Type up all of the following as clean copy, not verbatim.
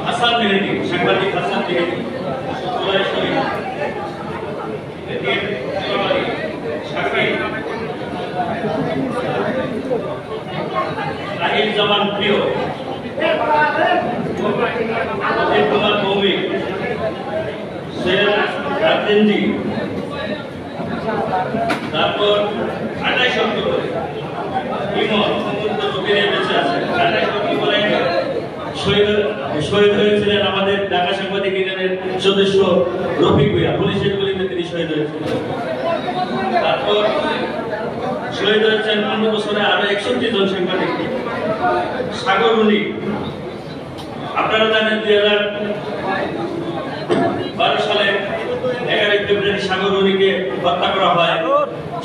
হাসান মেহেদী, সাংবাদিক হাসান মেহেদী, রাহিল জামান প্রিয়, অজিত কুমার ভৌমিক, সৈয়দ রাজেন্দ্রি, তারপর 28 অক্টোবর ইমন বেঁচে আছে। 28 অক্টোবরে শহীদ হয়েছিলেন আমাদের ঢাকা সাংবাদিক ইউনিয়নের সদস্য রফিক ভূঁইয়া, পুলিশের গুলিতে তিনি শহীদ হয়েছিলেন। তারপর শহীদ হয়েছেন 15 বছরে আরো 61 জন সাংবাদিক। সাগর রুনি, আপনারা জানেন 2012 সালে 11 ফেব্রুয়ারি সাগর রুনিকে হত্যা করা হয়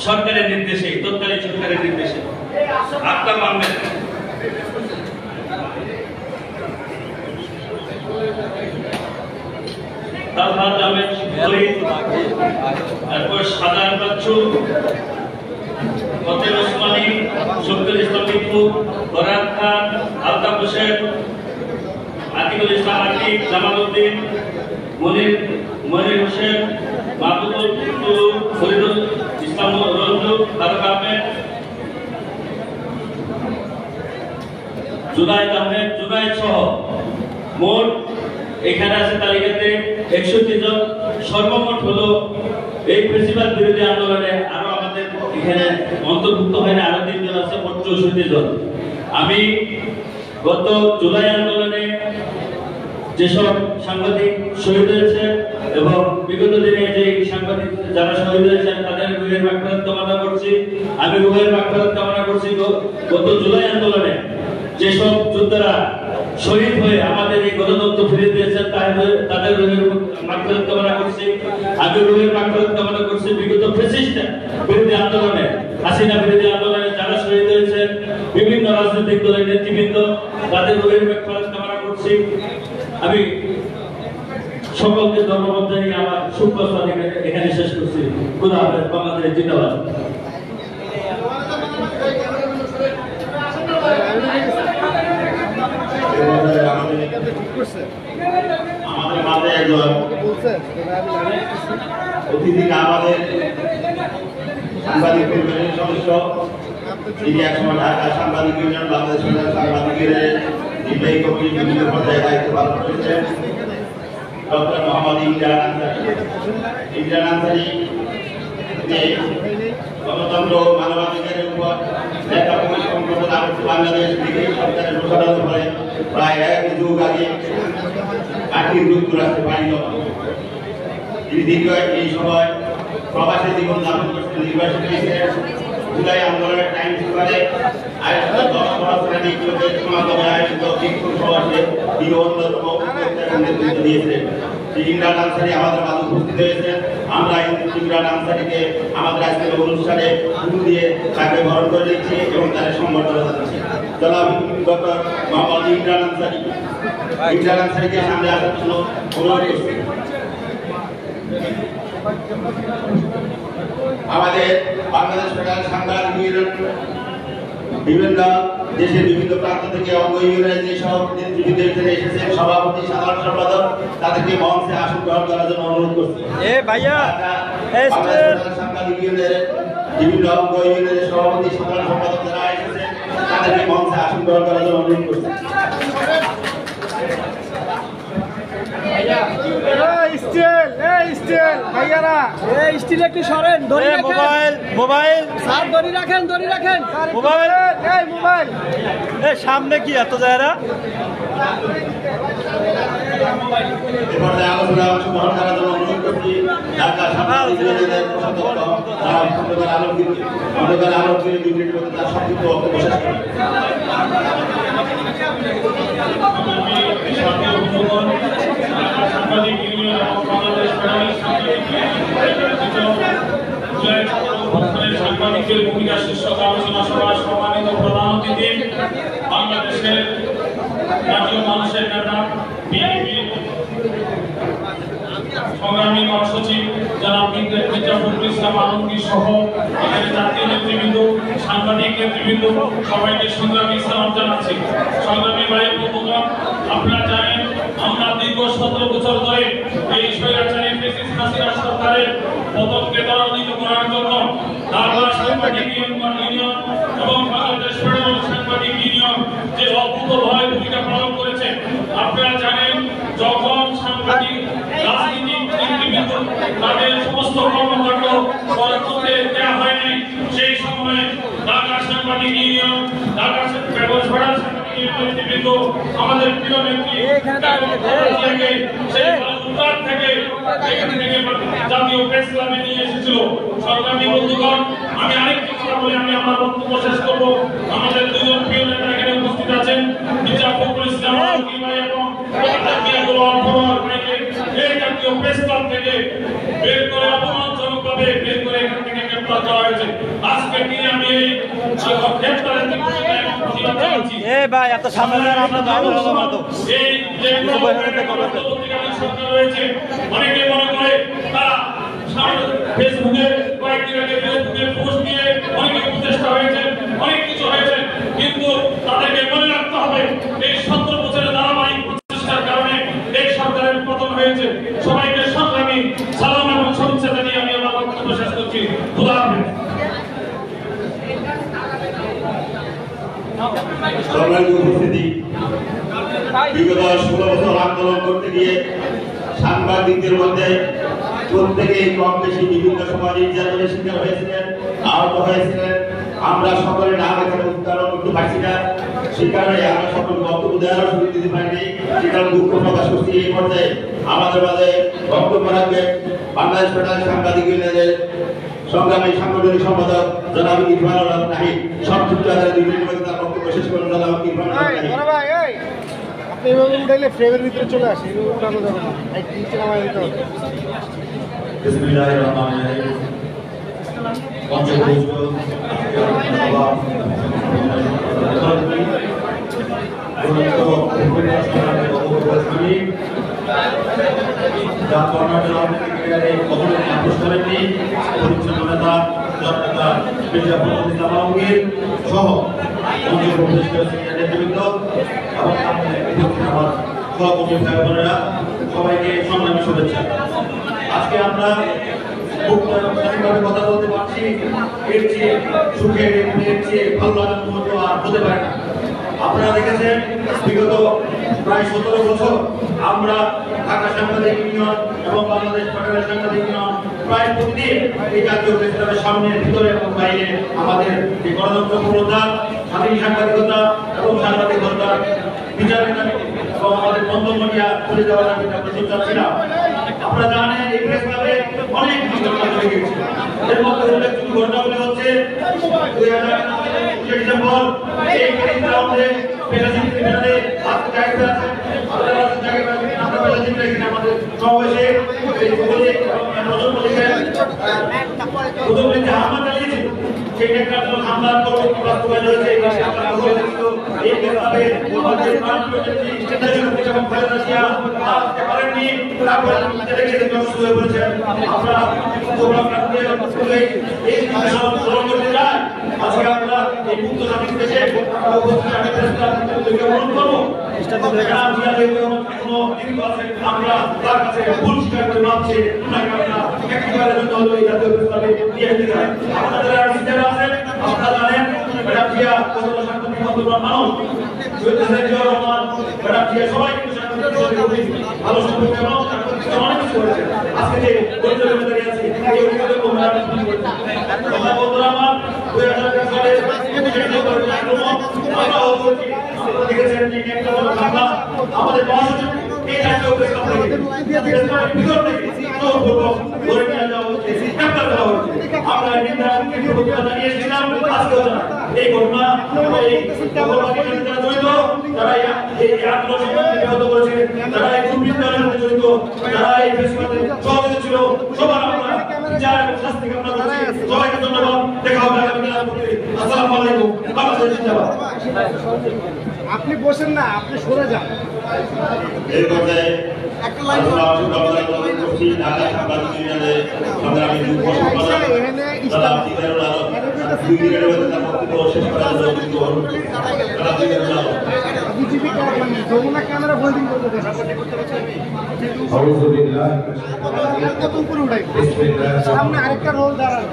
সরকারের নির্দেশে, তৎকালীন সরকারের নির্দেশে। আক্তার আহমেদ, তালহাত আহমেদ ওলিদ, তারপর সাদার বাচ্চু, ফতেহ ওসমানী, শফিকুল ইসলাম টিপু, বরাত খান, আলতাফ হোসেন, আতিকুল ইসলাম আতিক, জামাল উদ্দিন, মনির হোসেন, মাহবুবুল টুলু, ফরিদুল ইসলাম রঞ্জু, তারক আহমেদ, জুনায়েদ আহমেদ, জুনায়েদ সহ মোট এখানে আছে তালিকাতে 61 জন। সর্বমোট হলো এই ফেস্টিভ্যাল বিরোধী আন্দোলনে আরো আমাদের এখানে অন্তর্ভুক্ত হয়নি, আরো 3 জন আছে, মোট 64 জন। আমি গত জুলাই আন্দোলনে যেসব সাংবাদিক শহীদ হয়েছে এবং বিগত দিনে যে সাংবাদিক যারা শহীদ হয়েছেন তাদের রুহের মাগফিরাত কামনা করছি। আমি রুহের মাগফিরাত কামনা করছি। গত জুলাই আন্দোলনে যেসব যোদ্ধারা শহীদ হয়ে আমাদের এই গণতন্ত্র ফিরিয়ে দিয়েছেন তাদের রুহের মাগফিরাত কামনা করছি। আমি রুহের মাগফিরাত কামনা করছি বিগত ফ্যাসিস্ট বিরোধী আন্দোলনে, হাসিনা বিরোধী আন্দোলনে যারা শহীদ হয়েছেন, বিভিন্ন রাজনৈতিক দলের নেতৃবৃন্দ, তাদের রুহের মাগফিরাত কামনা করছি। আমি সকলকে ধন্যবাদ জানিয়ে আমার সুপ্রস্তাব এখানে শেষ করছি। খোদা হাফেজ। বাংলাদেশ জিন্দাবাদ। আমাদের মাঝে একজন অতিথি, আমাদের সাংবাদিক ইউনিয়নের সদস্য, তিনি একসময় ঢাকা সাংবাদিক ইউনিয়ন, বাংলাদেশ সাংবাদিক ইউনিয়নের নির্বাহী কমিটির বিভিন্ন পর্যায়ে দায়িত্ব পালন করেছেন ডক্টর মোহাম্মদ ইমরান আনসারী। গণতন্ত্র মানবাধিকারের উপর লেখা বাংলাদেশ ব্রিটিশ সরকারের প্রসারণ ফলে প্রায় 1 যুগ আগে মার্কিন যুক্তরাষ্ট্রে পাড়ি জমান। তিনি দীর্ঘ এই সময় প্রবাসী জীবন যাপন করতে নির্বাসিত হয়েছিলেন। জুলাই আন্দোলনের টাইম সুপারে আয়োজিত 10 শ্রেণী সমাগমে আয়োজিত বিক্ষোভ সমাবেশে তিনি অন্যতম নেতৃত্ব দিয়েছিলেন। ইমরান আনসারী আমাদের মাঝে উপস্থিত হয়েছেন। আমরা ইমরান আনসারীকে আমাদের আজকের অনুষ্ঠানে ফুল দিয়ে তাকে বরণ করে দিচ্ছি এবং তাদের সম্বর্ধনা জানাচ্ছি। জনাব ডক্টর মোহাম্মদ ইমরান আনসারীকে সামনে আসার জন্য অনুরোধ করছি। আমাদের বাংলাদেশ ফেডারেল সাংবাদিক ইউনিয়ন বিভিন্ন দেশের বিভিন্ন প্রান্ত থেকে অঙ্গ ইউনিয়নের যে সভাপতি নেতৃবৃন্দ এসেছেন, সভাপতি, সাধারণ সম্পাদক, তাদেরকে মঞ্চে আসন গ্রহণ করার জন্য অনুরোধ করছি। সাংবাদিক ইউনিয়নের বিভিন্ন অঙ্গ ইউনিয়নের সভাপতি, সাধারণ সম্পাদক যারা এসেছেন তাদেরকে মঞ্চে আসন গ্রহণ করার জন্য অনুরোধ করছি। স্টিল একটু সরেন, মোবাইল সামনে কি এত জায়গা আলোচনা অংশগ্রহণ করার জন্য অনুরোধ করছি। ঢাকা সাংবাদিক ইউনিয়নের আলোচনা 2 মিনিট মধ্যে তার সংক্ষিপ্ত বক্তব্য শেষ করেন। সাংবাদিক ইউনিয়ন এবং বাংলাদেশ ফেডারেল সাংবাদিকের ভূমিকা শীর্ষক আলোচনা সভায় সম্মানিত প্রধান অতিথি বাংলাদেশের জাতীয় মানুষের নেতা বিএনপি সংগ্রামী মহাসচিব জনাব মির্জা ফখরুল ইসলাম আলমগীর সহ এখানে জাতীয় নেতৃবৃন্দ, সাংবাদিক নেতৃবৃন্দ সবাইকে সংগ্রামী সালাম জানাচ্ছি। সংগ্রামী ভাই বন্ধুগণ, আপনারা জানেন আমরা দীর্ঘ 17 বছর ধরে এই স্বৈরাচারী ফ্যাসিস্ট হাসিনা সরকারের পতনকে ত্বরান্বিত করার জন্য ঢাকা সাংবাদিক ইউনিয়ন এবং বাংলাদেশ ফেডারেল সাংবাদিক ইউনিয়ন যে অভূতপূর্ব ভূমিকা পালন করেছে। আপনারা জানেন যখন সাংবাদিক রাজনীতিক নেতৃবৃন্দ তাদের সমস্ত কর্মকাণ্ড করতে দেওয়া হয়নি, সেই সময় ঢাকা সাংবাদিক ইউনিয়ন, ঢাকা ফেডারেল সাংবাদিক ইউনিয়ন নেতৃবৃন্দ আমাদের প্রিয় নেত্রী সেই উত্তর থেকে জাতীয় প্রেস ক্লাবে নিয়ে এসেছিল। সংগ্রামী বন্ধুগণ, আমি আরেকটি কথা বলে আমি আমার বক্তব্য শেষ করব। আমাদের দুজন প্রিয় নেতা এখানে উপস্থিত আছেন, মির্জা ফখরুল ইসলাম আলমগীর ভাই এবং এই জাতীয় প্রেস ক্লাব থেকে বের করে অপমানজনকভাবে বের করে এখান থেকে গ্রেপ্তার করা হয়েছে। আজকে দিনে আমি এই গ্রেপ্তারের ভাই এত সামনে আমরা এই যে সরকার রয়েছে, অনেকে মনে করে তারা ফেসবুকে কয়েকদিন আগে ফেসবুকে পোস্ট দিয়ে অনেকে প্রচেষ্টা হয়েছে, অনেক কিছু হয়েছে, কিন্তু তাদেরকে মনে রাখতে হবে এই 17 বছরের ধারাবাহিক প্রচেষ্টার কারণে এই সরকারের পতন হয়েছে। সবাইকে সংগ্রামী সালাম এবং শুভেচ্ছা জানিয়ে আমি আমার বক্তব্য শেষ করছি। খোদা হাফেজ। সম্মানিত উপস্থিতি, বিগত 16 বছর আন্দোলন করতে গিয়ে সাংবাদিকদের মধ্যে প্রত্যেকেই কম বেশি বিভিন্ন সময় নির্যাতনের শিকার হয়েছিলেন, আহত হয়েছিলেন। আমরা সকলে নাম এখানে উচ্চারণ করতে পারছি না, সে কারণে আমরা সকল বক্তব্য দেওয়ার সুযোগ দিতে পারিনি। সে কারণে দুঃখ প্রকাশ করছি। এই পর্যায়ে আমাদের মাঝে বক্তব্য রাখবেন বাংলাদেশ ফেডারেল সাংবাদিক ইউনিয়নের সংগ্রামী সাংগঠনিক সম্পাদক জনাব ইরফানুল হক নাহিদ। সংক্ষিপ্ত আকারে দুই মিনিটের মধ্যে তার বক্তব্য শেষ করেন জনাব ইরফানুল হক নাহিদ। আপনি এভাবে উঠাইলে ফ্রেমের ভিতরে চলে আসে, এভাবে উঠানো যাবে না। নিচে নামায় দিতে হবে। বিসমিল্লাহির রহমানির রহিম। পঞ্চভূষ্ট সবাইকে সংগ্রামী শুভেচ্ছা। আজকে আমরা কথা বলতে পারছি, এর চেয়ে সুখের এর চেয়ে ভালো লাগার মতো আর হতে পারে না। আপনারা দেখেছেন বিগত প্রায় 17 বছর আমরা ঢাকা সাংবাদিক ইউনিয়ন এবং বাংলাদেশ ফেডারেল সাংবাদিক ইউনিয়ন প্রায় প্রতিদিন এই জাতীয় প্রেস ক্লাবের সামনে, ভিতরে এবং বাইরে আমাদের এই গণতন্ত্র পুনরুদ্ধার, স্বাধীন সাংবাদিকতা এবং সাংবাদিকতার বিচারের দাবি এবং আমাদের বন্ধমনিয়া চলে যাওয়ার দাবিতে আমরা সোচ্চার ছিলাম। আপনারা জানেন এই প্রেস ক্লাবে অনেক ঘটনা ঘটে গেছে। এর মধ্যে উল্লেখযোগ্য ঘটনাগুলি হচ্ছে 2025 ডিসেম্বর এই গ্রাউন্ডে পেশাজীবীদের হাত জায়গা আছে, আমাদের সমাবেশে হামলা চালিয়েছে, সেই হামলার পরবর্তী বাস্তবায়ন হয়েছে। আজকে আমরা এই মুক্ত স্বাধীন দেশে আমরা তার কাছে ভুল স্বীকার করে মাপছে একেবারে এই জাতীয় প্রস্তাবে নিয়ে যেতে চাই। আপনাদের আর যারা আছেন আপনারা জানেন বেড়াপিয়া কতটা সাংবাদিক মানুষ রহমান বেড়াপিয়া সবাই কিন্তু সাংবাদিক ভালো সম্পর্ক এবং অনেক কিছু করেছে। আজকে যে গরিব দাঁড়িয়ে আছে এই অভিযোগের বন্ধুরা আমার 2000 সালে আমরা দেখেছেন যে একটা হামলা আমাদের মহাসচিব এই জাতীয় প্রেস ক্লাব থেকে ভিতর থেকে ধরে নিয়ে যাওয়া হচ্ছে, গ্রেপ্তার করা হচ্ছে। আমরা নিন্দা জানিয়েছিলাম, আজকেও জানাই এই ঘটনা এই যারা জড়িত, যারা এই আন্দোলন ব্যাহত করেছে, যারা এই দুর্বৃত্তের সাথে জড়িত, যারা এই প্রেস ক্লাবে সহযোগী ছিল, সবার আমরা বিচার এবং শাস্তি কামনা করছি। সবাইকে ধন্যবাদ। দেখা হবে আগামী দিনে। আসসালামু আলাইকুম। বাংলাদেশ জিন্দাবাদ। আপনি বসেন না, আপনি সরে যান। এই পর্যায়ে আমরা অংশগ্রহণ করছি ঢাকা সাংবাদিক ইউনিয়নের সংগ্রামী যুগ্ম সম্পাদক জনাব জিদারুল আলম। 2 মিনিটের মধ্যে তার বক্তব্য শেষ করার জন্য অনুরোধ করছি। জনাব Jidarul Alam. BJP Jamuna camera holding করতে কত উপরে উঠাই সামনে আরেকটা রোল দাঁড়ান।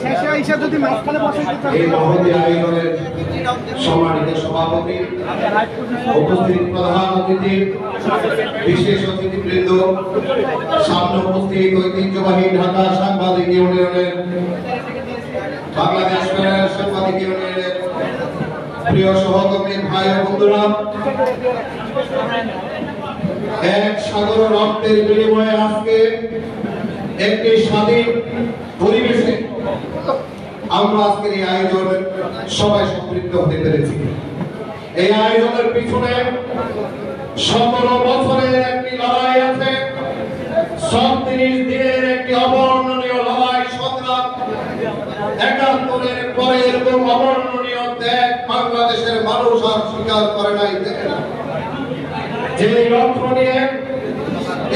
শেষে আইসা যদি মাঝখানে বসাইতে এই মহতী আয়োজনের সম্মানিত সভাপতি, উপস্থিত প্রধান অতিথি, বিশেষ অতিথিবৃন্দ, সামনে উপস্থিত ঐতিহ্যবাহী ঢাকা সাংবাদিক ইউনিয়নের, বাংলাদেশ সাংবাদিক ইউনিয়নের প্রিয় সহকর্মী ভাই ও বন্ধুরা, এক সাগর রক্তের বিনিময়ে আজকে একটি স্বাধীন পরিবেশে আমরা আজকের এই আয়োজনে সবাই সম্পৃক্ত হতে পেরেছি। এই আয়োজনের পিছনে 17 বছরের একটি লড়াই আছে, 37 দিনের একটি অবর্ণনীয় লড়াই সংগ্রাম। 71-এর পরে এরকম অবর্ণনীয় ত্যাগ বাংলাদেশের মানুষ আর স্বীকার করে নাই। যে লক্ষ্য নিয়ে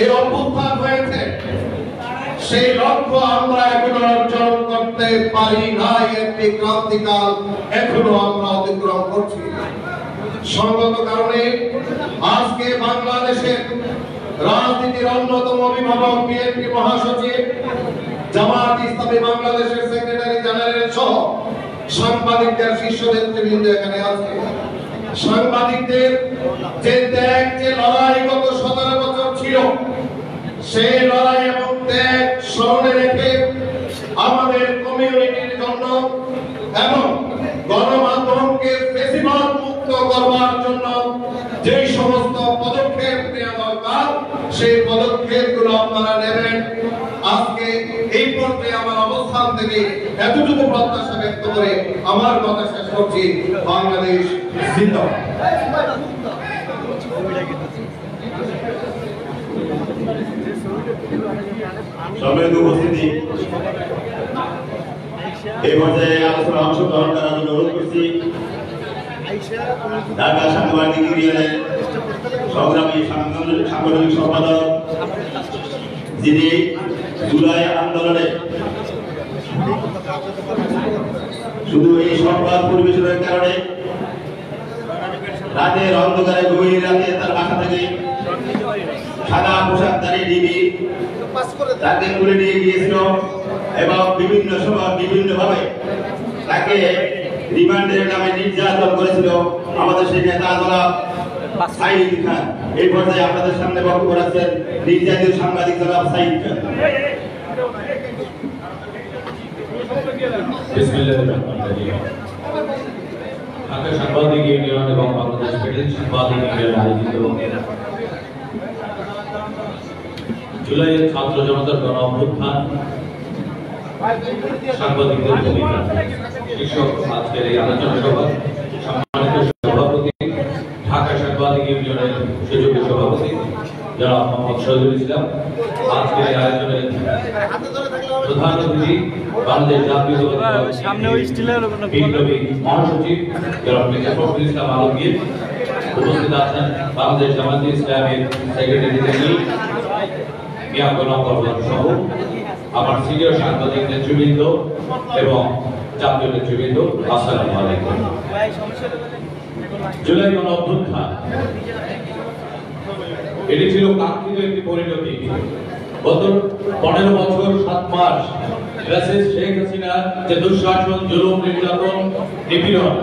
এই অভ্যুত্থান হয়েছে, সেই লক্ষ্য আমরা এখনো অর্জন করতে পারি নাই। একটি ক্রান্তিকাল এখনো আমরা অতিক্রম করছি। সঙ্গত কারণে আজকে বাংলাদেশের রাজনীতির অন্যতম অভিভাবক বিএনপি মহাসচিব, জামায়াত ইসলামী বাংলাদেশের সেক্রেটারি জেনারেল সহ সাংবাদিকদের শীর্ষ নেতৃবৃন্দ এখানে আছে। সাংবাদিকদের যে ত্যাগ, যে লড়াই গত 17 বছর ছিল, সেই লড়াই এবং ত্যাগ স্মরণে রেখে আমাদের কমিউনিটির জন্য এবং গণমাধ্যমকে ফ্যাসিবাদ মুক্ত করবার জন্য যে সমস্ত পদক্ষেপ নেওয়া দরকার, সেই পদক্ষেপগুলো আপনারা নেবেন। আজকে এই পর্যায়ে আমার অবস্থান থেকে এতটুকু প্রত্যাশা ব্যক্ত করে আমার কথা শেষ করছি। বাংলাদেশ জিন্দাবাদ। সম্মানিত উপস্থিতি, এই পর্যায়ে আলোচনা অংশগ্রহণ করার জন্য অনুরোধ করছি ঢাকা সাংবাদিক ইউনিয়নের সংগ্রামী সাংগঠনিক সম্পাদক, যিনি জুলাই আন্দোলনে শুধু এই সংবাদ পরিবেশনের কারণে রাতের অন্ধকারে গভীর রাতে তার বাসা থেকে সাদা পোশাকধারী ডিবি তাকে তুলে নিয়ে গিয়েছিল এবং বিভিন্ন সময় বিভিন্ন ভাবে তাকে রিমান্ডের নামে নির্যাতন করেছিল আমাদের সেই নেতা জনাব সাইদ খান। এই পর্যায়ে আপনাদের সামনে বক্তব্য রাখছেন নির্যাতিত সাংবাদিক জনাব সাইদ খান। ঢাকা সাংবাদিক ইউনিয়ন এবং বাংলাদেশ ফেডারেল সাংবাদিক ইউনিয়ন আয়োজিত জুলাইয়ের ছাত্র জনতার গণ অভ্যুত্থান, সাংবাদিকদের ভূমিকা শীর্ষক আজকের এই আলোচনা সভা সম্মানিত সভাপতি, ঢাকা সাংবাদিক ইউনিয়নের সুযোগ্য সভাপতি জনাব মোহাম্মদ শহীদুল ইসলাম, আজকের এই আয়োজনের প্রধান অতিথি বাংলাদেশ জাতীয়তাবাদী বিপ্লবী মহাসচিব জনাব মির্জা ফখরুল ইসলাম আলমগীর, উপস্থিত আছেন বাংলাদেশ জামায়াত ইসলামীর সেক্রেটারি জেনারেল মিয়া গোলাম পরওয়ার সহ আমার সিনিয়র সাংবাদিক নেতৃবৃন্দ এবং জাতীয় নেতৃবৃন্দ, আসসালামু আলাইকুম। জুলাই গণ অভ্যুত্থান এটি ছিল কাঙ্ক্ষিত একটি পরিণতি। গত 15 বছর 7 মাস শেখ হাসিনা যে দুঃশাসন, জুলুম, নির্যাতন, নিপীড়ন,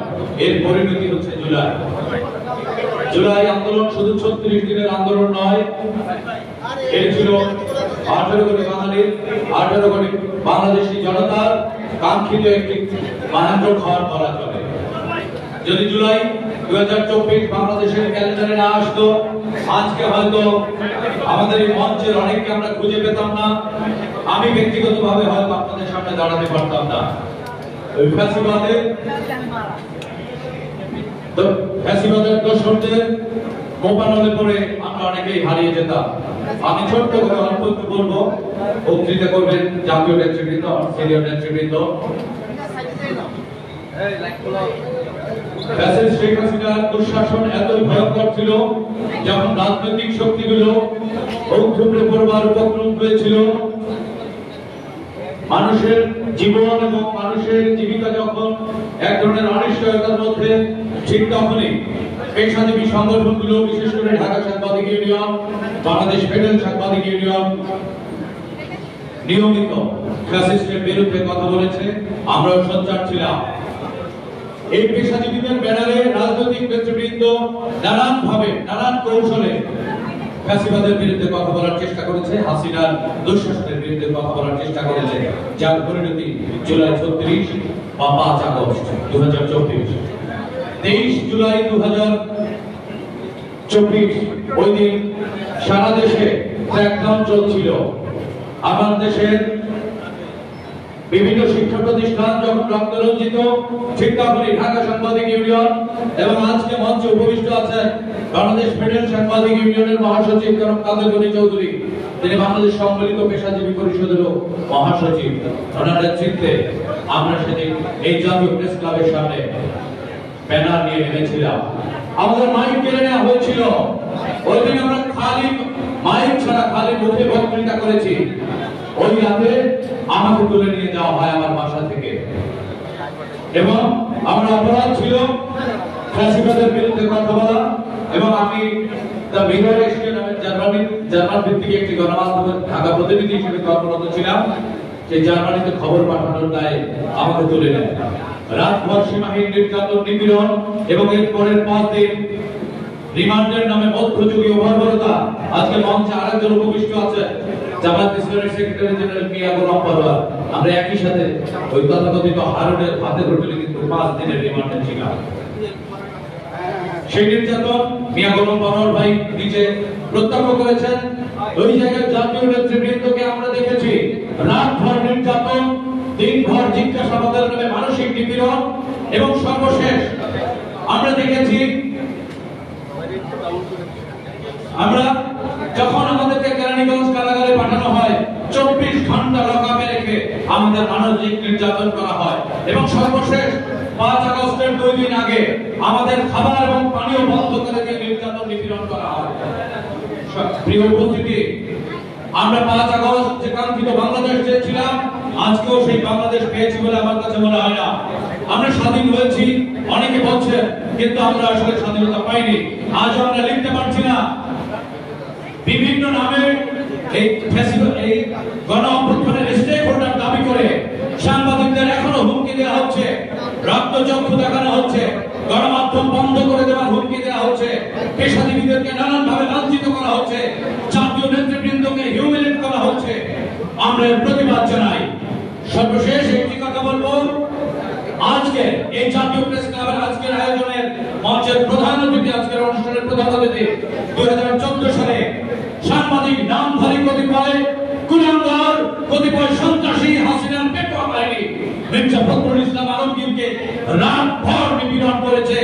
এর পরিণতি হচ্ছে জুলাই। জুলাই আন্দোলন শুধু 36 দিনের আন্দোলন নয়, এটি ছিল 18 কোটি বাঙালির, 18 কোটি বাংলাদেশী জনতার কাঙ্ক্ষিত একটি মহেন্দ্র খড় বলা চলে। যদি জুলাই 2024 বাংলাদেশের ক্যালেন্ডারে না আসতো, আজকে হয়তো আমাদের এই মঞ্চের অনেককে আমরা খুঁজে পেতাম না। আমি ব্যক্তিগতভাবে হয়তো আপনাদের সামনে দাঁড়াতে পারতাম না। ওই ফ্যাসিবাদের দোসরদের কোপানলে পড়ে আমরা অনেকেই হারিয়ে যেতাম। আমি ছোট্ট করে অল্প একটু বলবো, বক্তৃতা করবেন জাতীয় নেতৃবৃন্দ, সিনিয়র নেতৃবৃন্দ। ফ্যাসিস্ট শেখ হাসিনার দুঃশাসন এতই ভয়ঙ্কর ছিল, যখন রাজনৈতিক শক্তিগুলো ঔদ্ধত্যে করবার উপক্রম হয়েছিল, মানুষের জীবন এবং মানুষের জীবিকা যখন এক ধরনের অনিশ্চয়তার মধ্যে, ঠিক তখনই পেশাজীবী সংগঠনগুলো, বিশেষ করে ঢাকা সাংবাদিক ইউনিয়ন, বাংলাদেশ ফেডারেল সাংবাদিক ইউনিয়ন নিয়মিত ফ্যাসিস্টের বিরুদ্ধে কথা বলেছে। আমরাও সোচ্চার ছিলাম। এই পেশাজীবীদের ব্যানারে রাজনৈতিক নেতৃবৃন্দ নানানভাবে, নানান কৌশলে ফ্যাসিবাদের বিরুদ্ধে কথা বলার চেষ্টা করেছে, হাসিনার দুঃশাসনের বিরুদ্ধে কথা বলার চেষ্টা করেছে, যার পরিণতি জুলাই 36 বা 5 আগস্ট 2024। 23 জুলাই 2024 ওই দিন সারা দেশে ক্র্যাকডাউন চলছিল। আমার দেশের বিভিন্ন শিক্ষা প্রতিষ্ঠান যখন রক্তরঞ্জিত, ঠিক তখনই ঢাকা সাংবাদিক ইউনিয়ন এবং আজকে মঞ্চে উপবিষ্ট আছেন বাংলাদেশ ফেডারেল সাংবাদিক ইউনিয়নের মহাসচিব জনাব কাদের গনি চৌধুরী, তিনি বাংলাদেশ সম্মিলিত পেশাজীবী পরিষদেরও মহাসচিব। ওনার নেতৃত্বে আমরা সেদিন এই জাতীয় প্রেস ক্লাবের সামনে ব্যানার নিয়ে এনেছিলাম। আমাদের মাইক কেড়ে নেওয়া হয়েছিল। ওই দিন আমরা খালি মাইক ছাড়া খালি মুখে বক্তৃতা করেছি। ওই রাতে আমাকে তুলে নিয়ে যাওয়া হয় আমার বাসা থেকে, এবং আমার অপরাধ ছিল ফ্যাসিবাদের বিরুদ্ধে কথা বলা। এবং আমি দ্য মিরর এশিয়া নামে জার্মান ভিত্তিক একটি গণমাধ্যমের ঢাকা প্রতিনিধি হিসেবে কর্মরত ছিলাম। সেই জার্মানিতে খবর পাঠানোর দায়ে আমাকে তুলে নেয়। রাতভর সীমাহীন নির্যাতন, নিপীড়ন এবং এর পরের 5 দিন রিমান্ডের নামে মধ্যযুগীয় বর্বরতা। আজকে মঞ্চে আরেকজন উপবিষ্ট আছে, জামায়াত ইসলামের সেক্রেটারি জেনারেল মিয়া গোলাম পরোয়ার। আমরা একই সাথে ওই তথাকথিত হারুনের হাতের হোটেলে কিন্তু 5 দিনের রিমান্ডে ছিলাম। সেই নির্যাতন মিয়া গোলাম পরোয়ার ভাই নিজে প্রত্যক্ষ করেছেন। ওই জায়গায় জাতীয় নেতৃবৃন্দকে আমরা দেখেছি রাতভর নির্যাতন, দিনভর জিজ্ঞাসাবাদের নামে মানসিক নিপীড়ন, এবং সর্বশেষ আমরা দেখেছি আমরা যখন আমাদেরকে কেরানীগঞ্জ কারাগারে পাঠানো হয়, 24 ঘন্টা লকআপে রেখে আমাদের মানসিক নির্যাতন করা হয়। এবং সর্বশেষ 5 আগস্টের 2 দিন আগে আমাদের খাবার এবং পানীয় বন্ধ করে দিয়ে নির্যাতন, নিপীড়ন করা হয়। প্রিয় উপস্থিতি, আমরা 5 আগস্ট যে কাঙ্ক্ষিত বাংলাদেশ চেয়েছিলাম, আজকেও সেই বাংলাদেশ পেয়েছি বলে আমার কাছে মনে হয় না। আমরা স্বাধীন হয়েছি অনেকে বলছেন, কিন্তু আমরা আসলে স্বাধীনতা পাইনি। আজ আমরা লিখতে পারছি না। বিভিন্ন নামে এই গণ অভ্যুত্থানের স্টেক হোল্ডার দাবি করে সাংবাদিকদের এখনো হুমকি দেওয়া হচ্ছে, রক্তচক্ষু দেখানো হচ্ছে, গণমাধ্যম বন্ধ করে দেওয়ার হুমকি দেওয়া হচ্ছে, পেশাজীবীদেরকে নানানভাবে লাঞ্ছিত করা হচ্ছে, জাতীয় নেতৃবৃন্দকে হিউমিলেট করা হচ্ছে। আমরা এর প্রতিবাদ জানাই। সর্বশেষ একটি কথা বলবো, আজকে এই জাতীয় প্রেস ক্লাবের আজকের আয়োজনের মঞ্চের প্রধান অতিথি, আজকের অনুষ্ঠানের প্রধান অতিথি 2014 সালে সাংবাদিক নামধারী কতিপয় কুলাঙ্গার, কতিপয় সন্ত্রাসী হাসিনার পেটোয়া বাহিনী মির্জা ফখরুল ইসলাম আলমগীরকে রাতভর নিপীড়ন করেছে,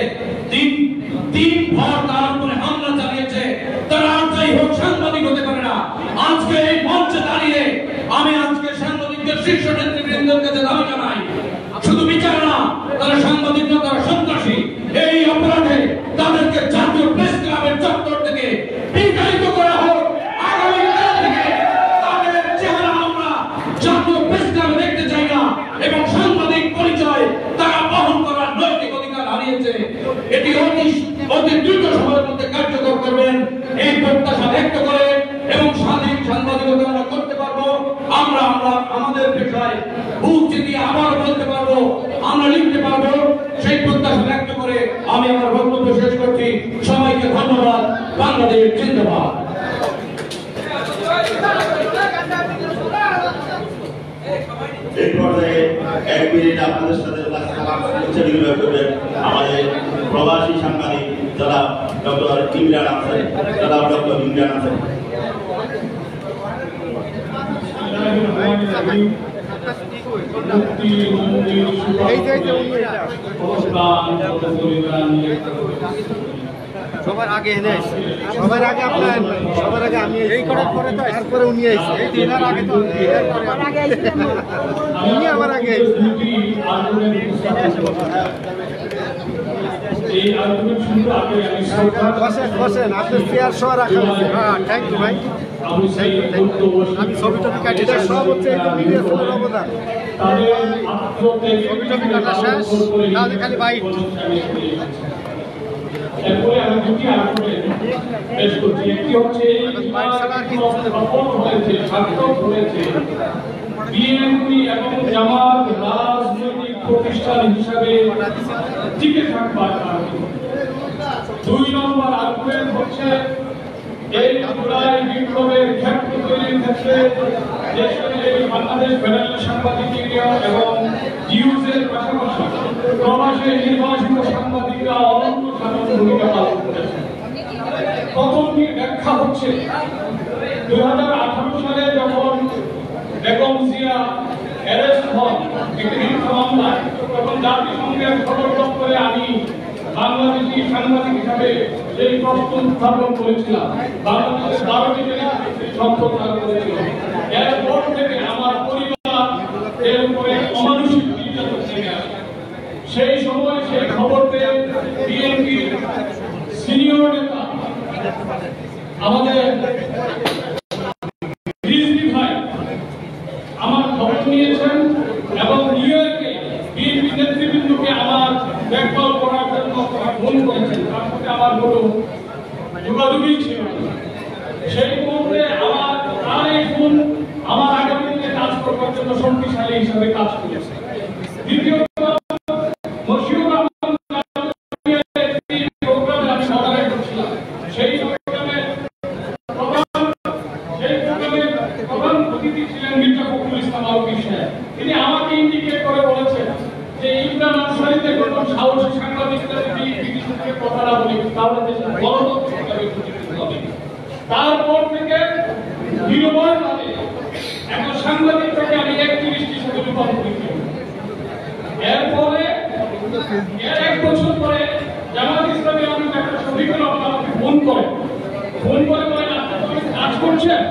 দিনভর তার উপরে হামলা চালিয়েছে। তারা আর যাই হোক সাংবাদিক হতে পারে না। আজকে এই মঞ্চে দাঁড়িয়ে আমি আজকে সাংবাদিকদের শীর্ষ নেতৃবৃন্দের কাছে দাবি জানাই, শুধু বিচার না, তারা সাংবাদিক না, তারা সন্ত্রাসী। এই অপরাধে তাদেরকে জাতীয় প্রেস ক্লাবের চত্বর থেকে বিতাড়িত করা হোক। আগামীকাল থেকে তাদের চেহারা আমরা জাতীয় প্রেস ক্লাবে দেখতে চাই না, এবং সাংবাদিক পরিচয় তারা বহন করার নৈতিক অধিকার হারিয়েছে। এটি অতি দ্রুত সময়ের মধ্যে কার্যকর করবেন, এই প্রত্যাশা ব্যক্ত করে, এবং স্বাধীন সাংবাদিকতা আমরা করতে পারবো। আমরা আমাদের পেশায় বুক চিতিয়ে আবার বলতে পারবো, আমরা লিখতে পারবো, সেই প্রত্যাশা ব্যক্ত করে আমি আমার বক্তব্য শেষ করছি। সবাইকে ধন্যবাদ। বাংলাদেশ জিন্দাবাদ। এই পর্যায়ে 1 মিনিট আপনাদের সাথে বিনিময় করবেন আমাদের প্রবাসী সাংবাদিক জনাব ডক্টর ইমরান আহমেদ। সবার আগে এনে সবার আগে আপনার সবার আগে আমি এই করার পরে তো তারপরে উনি আইছে এই দিনের আগে তো উনি আমার আগে এই আর্গুমেন্ট শুনতে আগে আমি বসেন আপনি চেয়ার সহ রাখা হয়েছে হ্যাঁ থ্যাংক ইউ ভাই আমি ছবিটা কাটি সব হচ্ছে এই মিডিয়া ফুলের অবদান ছবিটা কাটা শেষ তাহলে খালি ভাই এরপরে আমি দুটি আর্গুমেন্ট পেশ করছি। একটি হচ্ছে বিএনপি এবং জামাত রাজনৈতিক প্রতিষ্ঠান হিসাবে টিকে থাকবার কারণে। 2 নম্বর আর্গুমেন্ট হচ্ছে এই জুলাই বিপ্লবের ক্ষেত্র তৈরির ক্ষেত্রে বাংলাদেশ ফেডারেল সাংবাদিক ইউনিয়ন এবং জিউজের পাশাপাশি প্রবাসে নির্বাচিত সাংবাদিকরা অনন্য ভূমিকা পালন করেছে। প্রথমটি ব্যাখ্যা হচ্ছে 2018 সালে যখন বেগম জিয়া অ্যারেস্ট হন একটি মিথ্যা মামলায়, তখন জাতিসংঘের সদর দপ্তরে আমি বাংলাদেশি সাংবাদিক হিসাবে সেই প্রশ্ন উত্থাপন করেছিলাম। বাংলাদেশের 12টি তথ্য করেছিল। এরপর থেকে আমার পরিবার এর উপরে অমানুষিক নির্যাতন নেমে আসে। সেই সময় সেই খবর পেয়ে বিএনপির সিনিয়র নেতা আমাদের রিজভী ভাই আমার খবর নিয়েছেন এবং নিউ ইয়র্কে বিএনপি নেতৃবৃন্দকে আমার দেখভাল করার জন্য ফোন করেছেন। তার সাথে আমার কোনো যোগাযোগই ছিল না। সেই মুহূর্তে আমার এই ফোন আমার আগামী দিনে কাজ করবার জন্য শক্তিশালী হিসাবে কাজ করেছে। দ্বিতীয়ত মশিউর রহমান প্রোগ্রামে আমি মডারেট করছিলাম। সেই প্রোগ্রামে প্রধান অতিথি ছিলেন মির্জা ফখরুল ইসলাম আলমগীর সাহেব। তিনি আমাকে ইন্ডিকেট করে বলেছেন যে ইমরান আনসারীতে কোন সাহসী সাংবাদিকদের বিদেশে কথা না বলি তাহলে দেশের গণতন্ত্র হবে। তারপর থেকে নিরবয়ভাবে এখন সাংবাদিকটাকে আমি 31টি সাথে রূপান্তরিত করি। এরপরে এর 1 বছর পরে জামাত ইসলামী আমি একটা শফিকুল রহমান আমাকে ফোন করে বলেন আপনি কাজ করছেন,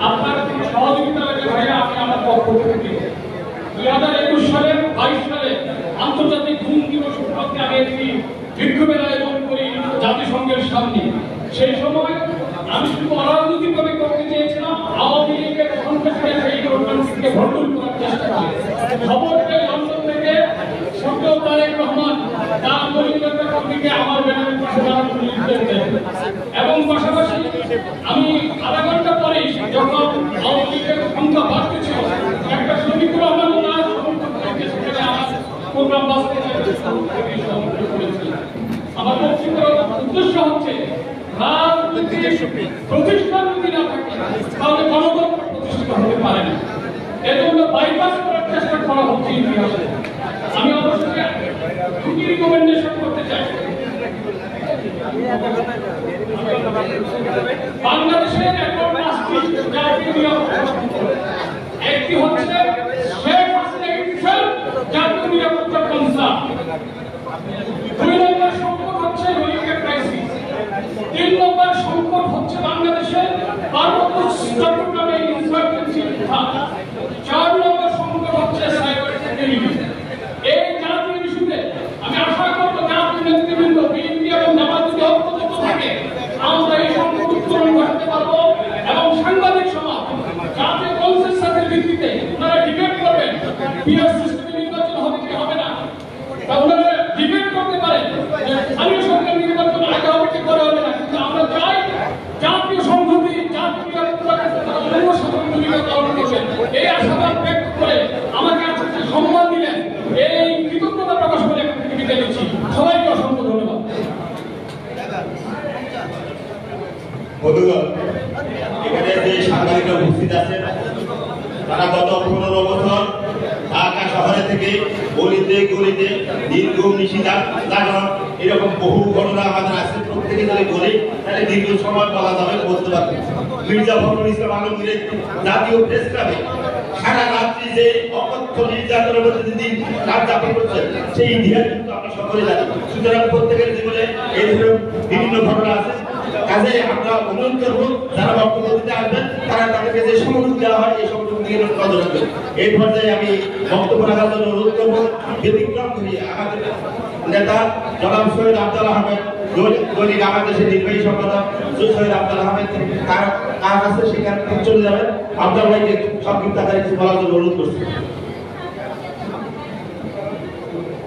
আপনার সহযোগিতা লাগে ভাইয়া আমি আমার পক্ষ থেকে দিব। 2021 সালের 22 সালে আন্তর্জাতিক ঘুম দিবস উপলক্ষে আমি একটি বিক্ষোভের আয়োজন করি জাতিসংঘের সামনে। সেই সময় আমি শুধু অরাজনৈতিকভাবে করতে চেয়েছিলাম, আওয়ামী লীগের সন্ত্রাসীরা সেই গণতান্ত্রিককে ভণ্ডুল করার চেষ্টা করে। খবর পেয়ে লন্ডন থেকে সরকার তারেক রহমান তার দলীয়তা কর্মীকে আমার ব্যানারের পাশে দাঁড়ানোর নির্দেশ দেন এবং পাশাপাশি আমি আধা ঘন্টা পরে যখন আওয়ামী লীগের সংখ্যা বাড়তেছিল একটা শফিকুর রহমান ওনার সেখানে আমার প্রোগ্রাম বাস্তবায়নের আমার বক্তব্যের উদ্দেশ্য হচ্ছে প্রতিষ্ঠান যদি না থাকে তাহলে গণতন্ত্র প্রতিষ্ঠিত হতে পারে না। এজন্য বাইপাস করার চেষ্টা করা হচ্ছে ইতিহাসে। আমি অবশ্যই দুটি রিকমেন্ডেশন করতে চাই। বাংলাদেশের এখন 5টি জাতীয় নিয়ম, একটি হচ্ছে শেখ হাসিনা জাতীয় নিরাপত্তা কনসার্ন, 2 নম্বর সংকট হচ্ছে রোহিঙ্গা ক্রাইসিস, 3 নম্বর সংকট হচ্ছে বাংলাদেশের পার্বত্য চট্টগ্রামে ইনসার্জেন্সি, 4 নম্বর সংকট হচ্ছে সাইবার সিকিউরিটি। এই জাতীয় ইস্যুতে আমি আশা করব জাতীয় নেতৃবৃন্দ বিএনপি এবং জামাত যদি ঐক্যবদ্ধ থাকে আমরা এই সংকট উত্তরণ করতে পারবো এবং সাংবাদিক সমাজ জাতীয় কনসেনসাসের ভিত্তিতে ওনারা ডিবেট করবেন পিআর সিস্টেমে নির্বাচন হবে কি হবে না, ওনারা ডিবেট করতে পারেন যে স্থানীয় সরকার নির্বাচন আগে হবে কি পরে হবে না, কিন্তু আমরা চাই জাতীয় সংহতি জাতীয় অন্যসাধারণ ভূমিকা পালন করবেন। এই আশাবাদ ব্যক্ত করে আমাকে আজকে সম্মান দিলেন, এই কৃতজ্ঞতা প্রকাশ করে এখান থেকে বিদায় নিচ্ছি। সবাইকে অসংখ্য ধন্যবাদ। বন্ধুগণ, এখানে যে সাংবাদিকরা উপস্থিত আছেন তারা গত 15 বছর ঢাকা শহরে থেকে গলিতে গলিতে দীর্ঘ নিষেধাজ্ঞা এরকম বহু ঘটনা আমাদের আছে। প্রত্যেকে যদি বলি তাহলে দীর্ঘ সময় বলা যাবে, বলতে পারবে। মির্জা ফখরুল ইসলাম আলমগীরের জাতীয় প্রেস ক্লাবে সারা রাত্রি যে অকথ্য নির্যাতনের মধ্যে দিন রাত যাপন করছে সেই ইতিহাস কিন্তু আমরা সকলে জানি। সুতরাং প্রত্যেকের জীবনে এই ধরনের বিভিন্ন ঘটনা আছে। কাজে আমরা অনুরোধ করবো যারা বক্তব্য দিতে আসবেন তারা তাদেরকে যে সমর্থন দেওয়া হয় এই সমর্থন দিকে নজর রাখবেন। এই পর্যায়ে আমি বক্তব্য রাখার জন্য অনুরোধ করবো ব্যতিক্রম করিয়ে আমাদের নেতা জনাব সৈয়দ আফজাল আহমেদ, দৈনিক আমার দেশের নির্বাহী সম্পাদক সৈয়দ আফজাল আহমেদ তার কাজ আছে সেখানে চলে যাবেন। আফজাল ভাইকে সংক্ষিপ্ত আকারে কিছু বলার জন্য অনুরোধ করছি।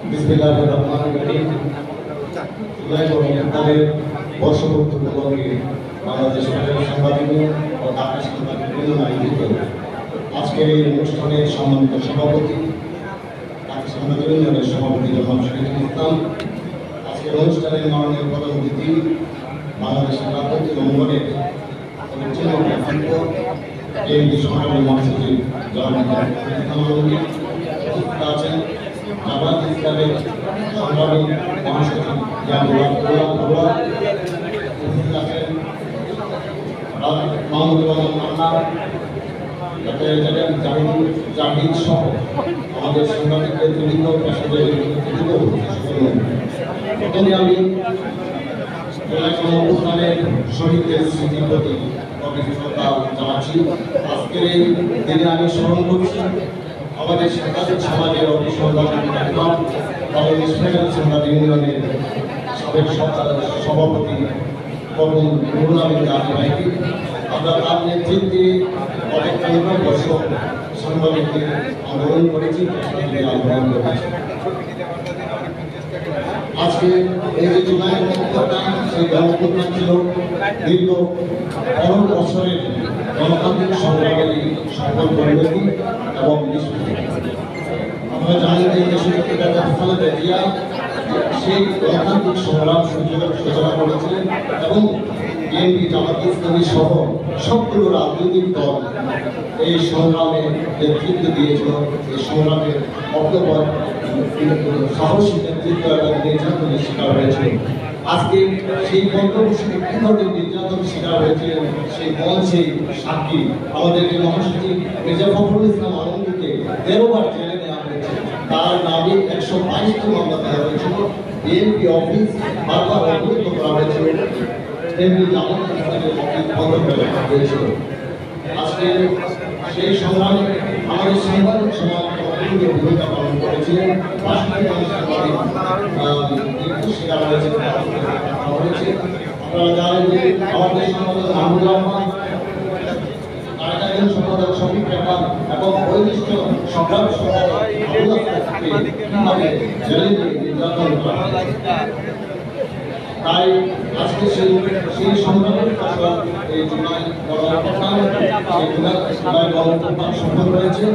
বিসমিল্লাহির রহমানির রহিম। জুলাই গণঅভ্যুত্থানের বর্ষপূর্তি উপলক্ষে বাংলাদেশের সাংবাদিক ও ঢাকা সাংবাদিক ইউনিয়ন আয়োজিত আজকের এই অনুষ্ঠানের সম্মানিত সভাপতি ঢাকা সাংবাদিক ইউনিয়নের সভাপতি জনাব শহীদুল ইসলাম, আজকের অনুষ্ঠানের মাননীয় প্রধান অতিথি বাংলাদেশের রাজনৈতিক অঙ্গনের কেন্দ্রীয় সংগ্রামী মহাসচিব জনাব ইসলাম আলমগীর, আছেন জামাত ইসলামের সংগ্রামী মহাসচিব জামাত জাহিদ সহ আমাদের সাংবাদিকদের বিভিন্ন পেশাজীবী প্রথমে আমি শহীদদের স্মৃতির প্রতি শ্রদ্ধা জানাচ্ছি। আজকের এই দিনে আমি স্মরণ করছি আমাদের সাংবাদিক সমাজের সাংবাদিক ইউনিয়নের সাবেক সভাপতি তরুণ নুরুল আমিন আলী ভাইকে। আমরা তার নেতৃত্বে অনেক 15 বছর সাংবাদিকদের আন্দোলন করেছি, আন্দোলন করেছি। আজকে এই যে জুলাই গণঅভ্যুত্থান, সেই গণঅভ্যুত্থান ছিল দীর্ঘ 15 বছরের গণতান্ত্রিক সংগ্রামের সফল পরিণতি এবং আমরা জানি যে সেই গণতান্ত্রিক সংগ্রাম সূচনা করেছিলেন এবং বিএনপি, জামাত ইসলামী সহ সবগুলো রাজনৈতিক দল এই সংগ্রামে নেতৃত্ব দিয়েছিল। এই সংগ্রামের অক্টোবর সাহসী নেতৃত্ব এবং নির্যাতনের শিকার হয়েছিল। আজকে সেই 15 বছরে কি ধরনের নির্যাতন শিকার হয়েছিল সেই মঞ্চে সাক্ষী আমাদের যে মহাসচিব মির্জা ফখরুল ইসলাম আলমগীরকে 13 বার জেলে নেওয়া হয়েছে। তার নামে 122টি মামলা দেওয়া হয়েছিল। বিএনপি অফিস বারবার অবরুদ্ধ করা হয়েছিল, তেমনি জামাত ইসলামের অফিস বন্ধ করে রাখা হয়েছিল। আজকে সেই সংগ্রামে আমাদের সাংবাদিক সমাজ ভূমিকা পালন করেছিলেন। শিকার হয়েছে। আপনারা জানেন যে আমাদের সম্পাদক মাহমুদ রহমান, আরেকজন সম্পাদক শফিক রেখান এবং বৈশিষ্ট্য সংগ্রাম সম্পাদক নির্যাতন করা হয়। তাই আজকে সেই সংগ্রামের ফসল এই জুলাই গণঅভ্যুত্থান, সেই জুলাই গণঅভ্যুত্থান সফল হয়েছে।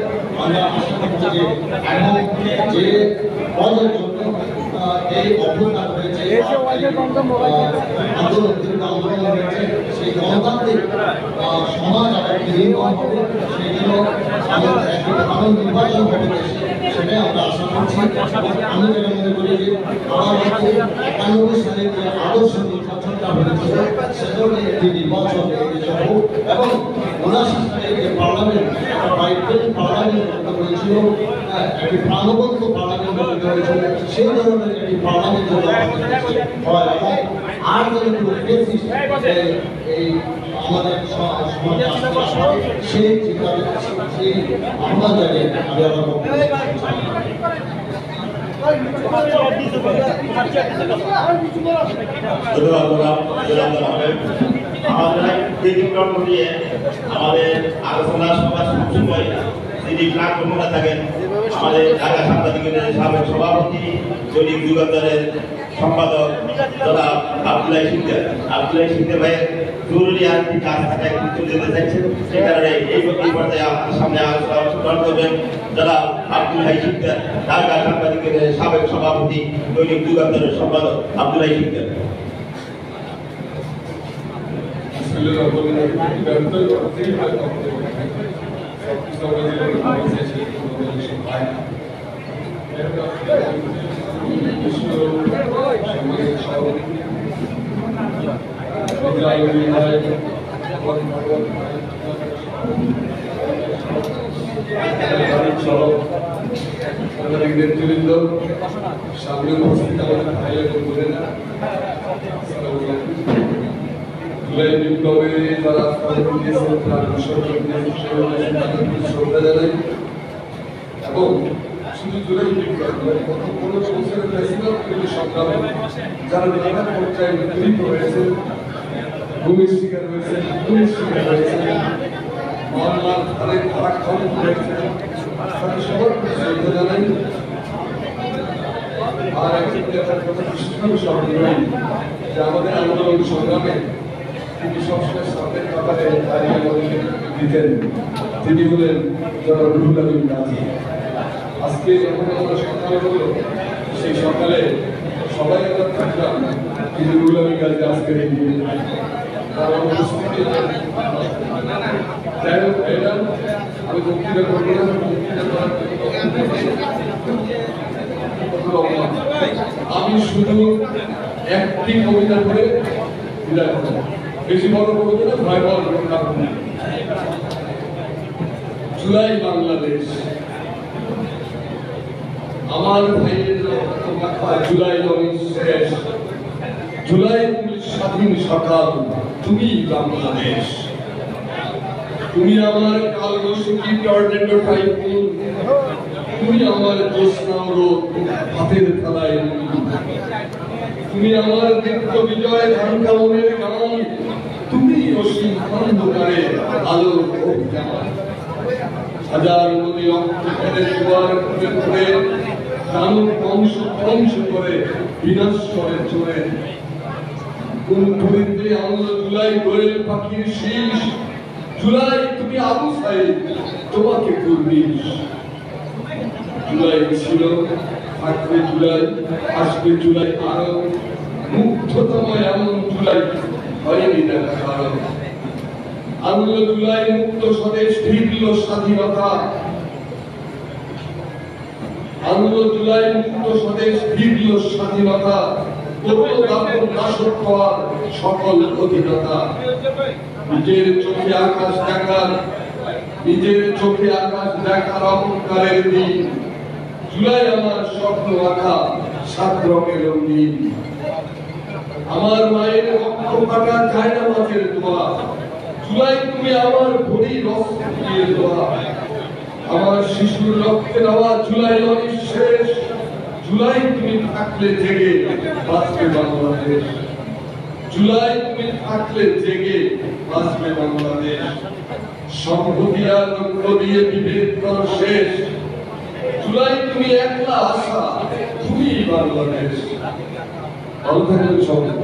আমরা আশা করছি যে এখন যে পদের জন্য এই অভ্যুত্থান হয়েছে, আন্দোলন হয়েছে, সেই গণতান্ত্রিক সমাজ আবার নির্মাণ হবে, সেই জন্য ভালো নির্বাচন হবে দেশে, সেটাই আমরা আশা করছি। আমি যেটা মনে করি যে আমার 91 সালের যে আদর্শ নির্বাচনটা হয়েছিল সেজন্য একটি নির্বাচন হোক এবং 79 সালে যে পার্লামেন্ট গঠিত হয়েছিল, একটি প্রাণবন্ত পার্লামেন্ট গঠিত হয়েছিল, সেই ধরনের একটি পার্লামেন্ট হয় এবং আর যেন এই আমাদের সমাজে সেই সেই আহ্বান জানিয়ে আমি আমার বক্তব্য আমাদের আলোচনা সভা সবসময় যিনি ক্লাব কর্মকর্তা থাকেন আমাদের ঢাকা সাংবাদিক ইউনিয়নের সাবেক সভাপতি, দৈনিক যুগান্তরের সম্পাদক জনাব আব্দুল্লাহ সিকদার ভাইয়ের জরুরি আরেকটি কাজ থাকায় চলে যেতে চাইছেন। সে কারণে এই পর্যায়ে আপনার সামনে আলোচনা অংশগ্রহণ করবেন জনাব আব্দুল্লাহ সিকদার, ঢাকা সাংবাদিক ইউনিয়নের সাবেক সভাপতি, দৈনিক যুগান্তরের সম্পাদক আব্দুল্লাহ সিকদার। নেতৃবৃন্দ, সামনে উপস্থিত আমাদের ভাই এবং বোনেরা, জুলাই বিপ্লবে যারা প্রাণ দিয়েছেন, প্রাণ বিসর্জন দিয়েছেন, শ্রদ্ধা জানাই। এবং শুধু জুলাই বিপ্লব কোনো বছরের ফেস্টিভ্যাল কিন্তু সংগ্রামে যারা নানা পর্যায়ে মৃত্যুবরণ হয়েছে, ভূমির শিকার হয়েছে, ভূমির শিকার হয়েছে, মামলার ধারে ভারাক্ষণ হয়েছে, তাদের সবার প্রতি শ্রদ্ধা জানাই। আর একজন নেতার কথা বিশেষভাবে স্মরণ করি যে আমাদের আন্দোলন সংগ্রামে তিনি সবসময় সামনের কাতারে দাঁড়িয়ে আমাদেরকে দিতেন, তিনি হলেন যারা রুহুল আমিন গাজী। আজকে যখন আমরা সকালে হলো, সেই সকালে সবাই আমরা থাকলাম, কিন্তু রুহুল আমিন গাজী আজকের এই দিনে তার উপস্থিতি। যাই হোক, এটা আমি বক্তৃতা করবো না, আমি শুধু একটি কবিতা পড়ে বিদায় করব, বেশি বড় কবিতা না, ভয়াবহ কবিতা। জুলাই বাংলাদেশ আমার ভাইয়ের জুলাই শেষ, জুলাই স্বাধীন সকাল, তুমি বাংলাদেশ। তুমি আমার কালবৈশাখী টর্নেডো টাইফুন, তুমি আমার জ্যোৎস্না রোদ হাতের থালায়, তুমি আমার দীপ্ত বিজয় ধানকামনের গান, তুমি অসীম অন্ধকারে আলো অভিযান। হাজার নদী অক্ষরের জোয়ার করে করে দানব ধ্বংস করে বিনাশ করে চলে। কোন ধরিত্রী আনন্দ জুলাই গোয়েল পাখির শীষ, জুলাই তুমি আবু সাইদ, তোমাকে কুর্নিশ। জুলাই ছিল, থাকবে জুলাই, আসবে জুলাই আরো, মুগ্ধতম এমন জুলাই হয়নি দেখা কারণ। আনন্দ জুলাই মুক্ত স্বদেশ ফিরল স্বাধীনতা, আনন্দ জুলাই মুক্ত স্বদেশ ফিরল স্বাধীনতা, সকল অধীনতা। নিজের চোখে আকাশ দেখার, নিজের চোখে আকাশ দেখার অহংকারের দিন, জুলাই আমার স্বপ্ন আঁকা 7 রঙের রঙিন। আমার মায়ের রক্ত কাটা জায়নামাজের দোয়া, জুলাই তুমি আমার ভরি রক্ত দিয়ে দোয়া। আমার শিশুর রক্তে দেওয়া জুলাই অনিঃশেষ, জুলাই তুমি থাকলে জেগে বাঁচবে বাংলাদেশ। জুলাই তুমি থাকলে জেগে বাঁচবে বাংলাদেশ। সংহতি আর রক্ত দিয়ে বিভেদ কর শেষ, জুলাই তুমি একলা আশা, তুমি বাংলাদেশ। ভালো থাকবেন সবাই।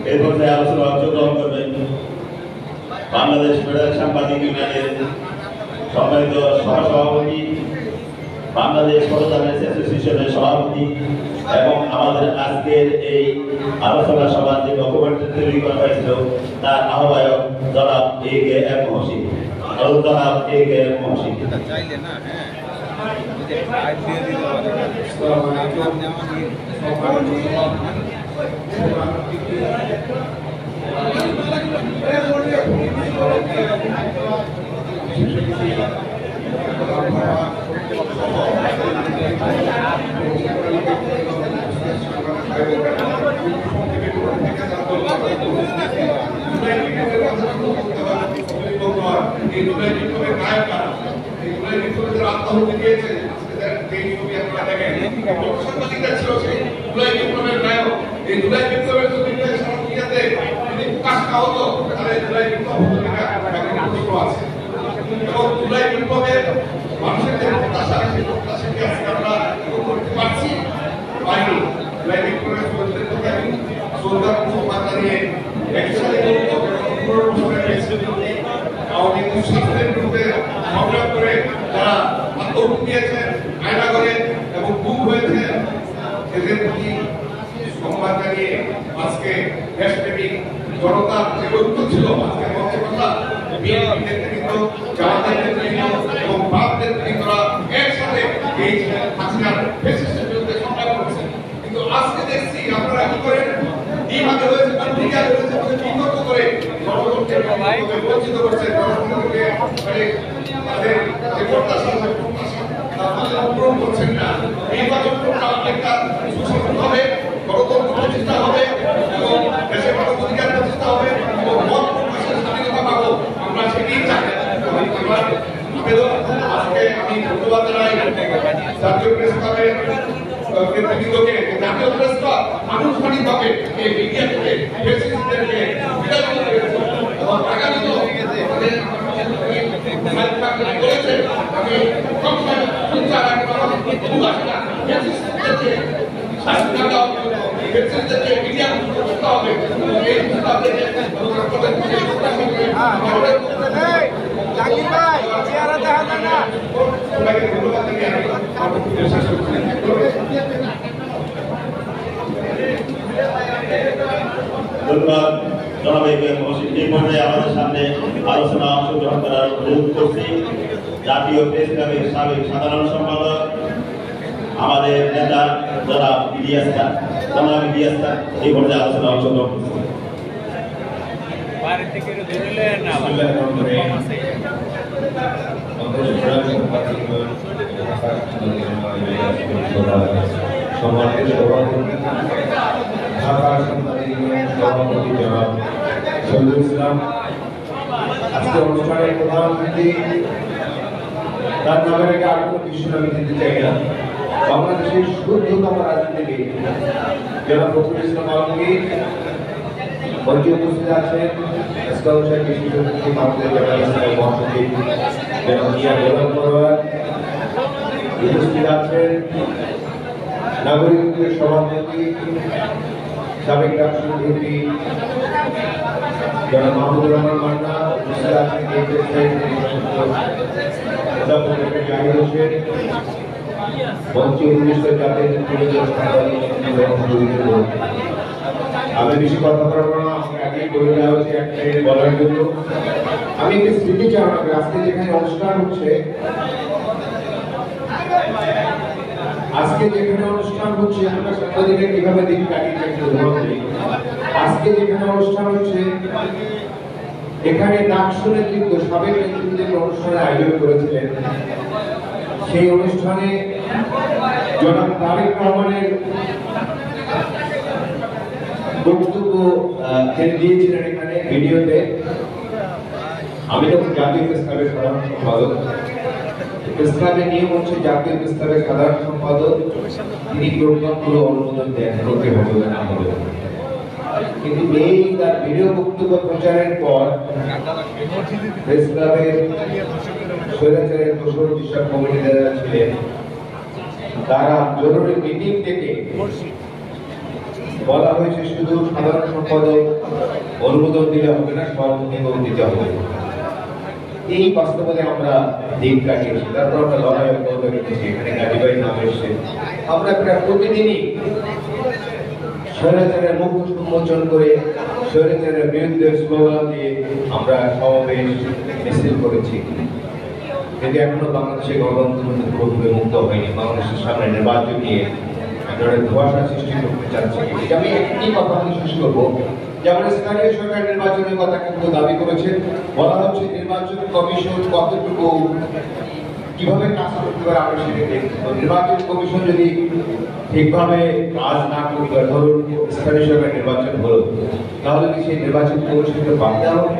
এই পর্যায়ে আলোচনা অংশগ্রহণ করবেন বাংলাদেশ ফেডারেল সাংবাদিক ইউনিয়নের সম্মানিত সহসভাপতি, বাংলাদেশ ফটোগ্রাফার্স অ্যাসোসিয়েশনের সভাপতি এবং আমাদের আজকের এই আলোচনা সভার যে ডকুমেন্টারি তৈরি করা হয়েছিল তার আহ্বায়ক জনাব A.K.M. মহসিন। জনাব A.K.M. মহসিন। জনতার যে ঐক্য ছিল এবং ভারতের একসাথে এই হাসিনার বিরুদ্ধে সংগ্রাম করছেন। কিন্তু আজকে দেখছি আপনারা কি করেন, বঞ্চিত করছে তাদের যে প্রত্যাশা পূরণ করছেন না। নির্বাচন একটা সুশাসন হবে, গণতন্ত্র প্রতিষ্ঠা হবে এবং দেশের মানবাধিকার প্রতিষ্ঠা হবে এবং মত প্রকাশের স্বাধীনতা পাবো, আমরা সেটাই চাই। আজকে আমি ধন্যবাদ জানাই জাতীয় প্রেস ক্লাবের নেতৃবৃন্দকে। জাতীয় প্রেস ক্লাব আনুষ্ঠানিকভাবে এই মিডিয়া থেকে ফেসিলিটিদেরকে বিদায় করে দিয়েছে এবং আগামীতেও বলেছে আমি সবসময় চিন্তা রাখবো অভিবাসীরা ফেসিলিটিদেরকে শাস্তি না দেওয়া পর্যন্ত ফেসিলিটিদেরকে মিডিয়া করতে হবে এবং এই তাদেরকে জাকির ভাই চেহারা দেখা যায় না। সবাইকে ধন্যবাদ জানিয়ে আমি আমার বক্তব্য শেষ করছি। ধন্যবাদ জনাব এবিএম মহসিন। এই পর্যায়ে আমাদের সামনে আলোচনা অংশগ্রহণ করার অনুরোধ করছি জাতীয় প্রেস ক্লাবের সাবেক সাধারণ সম্পাদক আমাদের নেতা জনাব ইলিয়াস খান। এই পর্যায়ে আলোচনা অংশগ্রহণ করছি। সম্মানিত সভাপতি ঢাকা সরকারি সভাপতি জনাব শহীদুল ইসলাম, আজকে অনুষ্ঠানের প্রধান অতিথি, তার নামের আগে আর কোনো কিছু আমি দিতে চাই না। বাংলাদেশের শুদ্ধতম রাজনীতিবিদ জনাব ফখরুল ইসলাম আলমগীর মঞ্চে উপস্থিত আছেন। আমাদের মহাসচিব জনাব মিয়া গোলাম পরোয়ার উপস্থিত আছেন। নাগরিকদের সভাপতি সাবেক রাষ্ট্রীয় ভিপি জনাব মাহমুদুর রহমান মান্না উপস্থিত আছেন। জাহির হোসেন মঞ্চে উপস্থিত জাতীয় নেতৃবৃন্দ। আমি বেশি কথা বলবো না, আগেই বলে দেওয়া হচ্ছে একটা বলার জন্য। আমি একটি স্মৃতি চাই আজকে যেখানে অনুষ্ঠান হচ্ছে, আমরা সাংবাদিকরা কিভাবে দিন কাটিয়ে আজকে যেখানে অনুষ্ঠান হচ্ছে এখানে ডাকসু নেতৃত্ব সাবেক নেতৃত্বের অনুষ্ঠানে আয়োজন করেছিলেন। সেই অনুষ্ঠানে জনাব তারেক রহমানের বক্তব্য তিনি দিয়েছিলেন এখানে ভিডিওতে। আমি তখন জাতীয় প্রেস ক্লাবের সাধারণ সম্পাদক। প্রেস ক্লাবের নিয়ম হচ্ছে জাতীয় প্রেস ক্লাবের সাধারণ সম্পাদক তিনি প্রোগ্রামগুলো অনুমোদন দেন, করতে হবে না হবে। কিন্তু এই তার ভিডিও বক্তব্য প্রচারের পর প্রেস ক্লাবের স্বৈরাচারের দোসর যেসব কমিটি যারা ছিলেন তারা জরুরি মিটিং থেকে বলা হয়েছে শুধু সাধারণ সম্পাদক অনুমোদন দিলে হবে না, সর্বনিয়ম দিতে হবে। এই বাস্তবতা আমরা দিন কাটিয়েছি। তারপর আমরা লড়াই অব্যাহত রেখেছি। এখানে গাজীবাই নাম এসছে। আমরা প্রায় প্রতিদিনই স্বৈরাচারের মুখ উন্মোচন করে স্বৈরাচারের বিরুদ্ধে স্লোগান দিয়ে আমরা সমাবেশ মিছিল করেছি। কিন্তু এখনো বাংলাদেশের গণতন্ত্র পুরোপুরি মুক্ত হয়নি। বাংলাদেশের সামনে নির্বাচন নিয়ে ধোঁয়াশা সৃষ্টি করতে চাচ্ছে। আমি একটি কথা আমি শেষ করবো, যেমন স্থানীয় সরকার নির্বাচনের কথা কিন্তু দাবি করেছে। বলা হচ্ছে নির্বাচন কমিশন কতটুকু কিভাবে কাজ করতে পারে আমরা সেটা দেখব। নির্বাচন কমিশন যদি ঠিকভাবে কাজ না করতে পারে, ধরুন স্থানীয় সরকার নির্বাচন হলো, তাহলে কি সেই নির্বাচন কমিশনকে বাদ দেওয়া হবে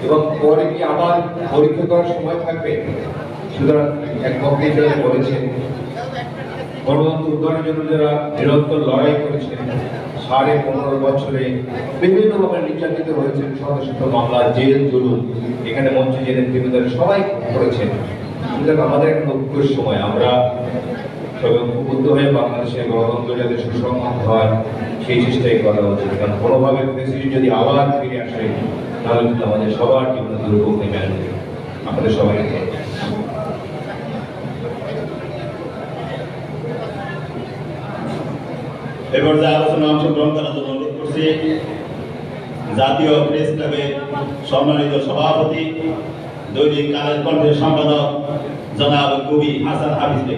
এবং পরে কি আবার পরীক্ষা করার সময় থাকবে? সুতরাং এক বক্তৃতা বলেছেন গণতন্ত্র উদ্ধারের জন্য যারা নিরন্তর লড়াই করেছেন, 15.5 বছরে বিভিন্নভাবে নির্যাতিত হয়েছেন, শত শত মামলা, জেল, জুলুম, এখানে মঞ্চে যে নেতৃবৃন্দরা সবাই করেছেন। সুতরাং আমাদের একটা ঐক্যের সময় আমরা সবাই ঐক্যবদ্ধ হয়ে বাংলাদেশের গণতন্ত্র যাতে সুসংহত হয় সেই চেষ্টাই করা উচিত। কারণ কোনোভাবে প্রেসিডেন্ট যদি আবার ফিরে আসে তাহলে কিন্তু আমাদের সবার জীবনে দুর্ভোগ নেমে আসবে। আমাদের সবাইকে এবার যে আলোচনা অংশগ্রহণ করার জন্য অনুরোধ করছি জাতীয় প্রেস ক্লাবের সম্মানিত সভাপতি, দৈনিক কালের কণ্ঠের সম্পাদক জনাব কবি হাসান হাফিজ।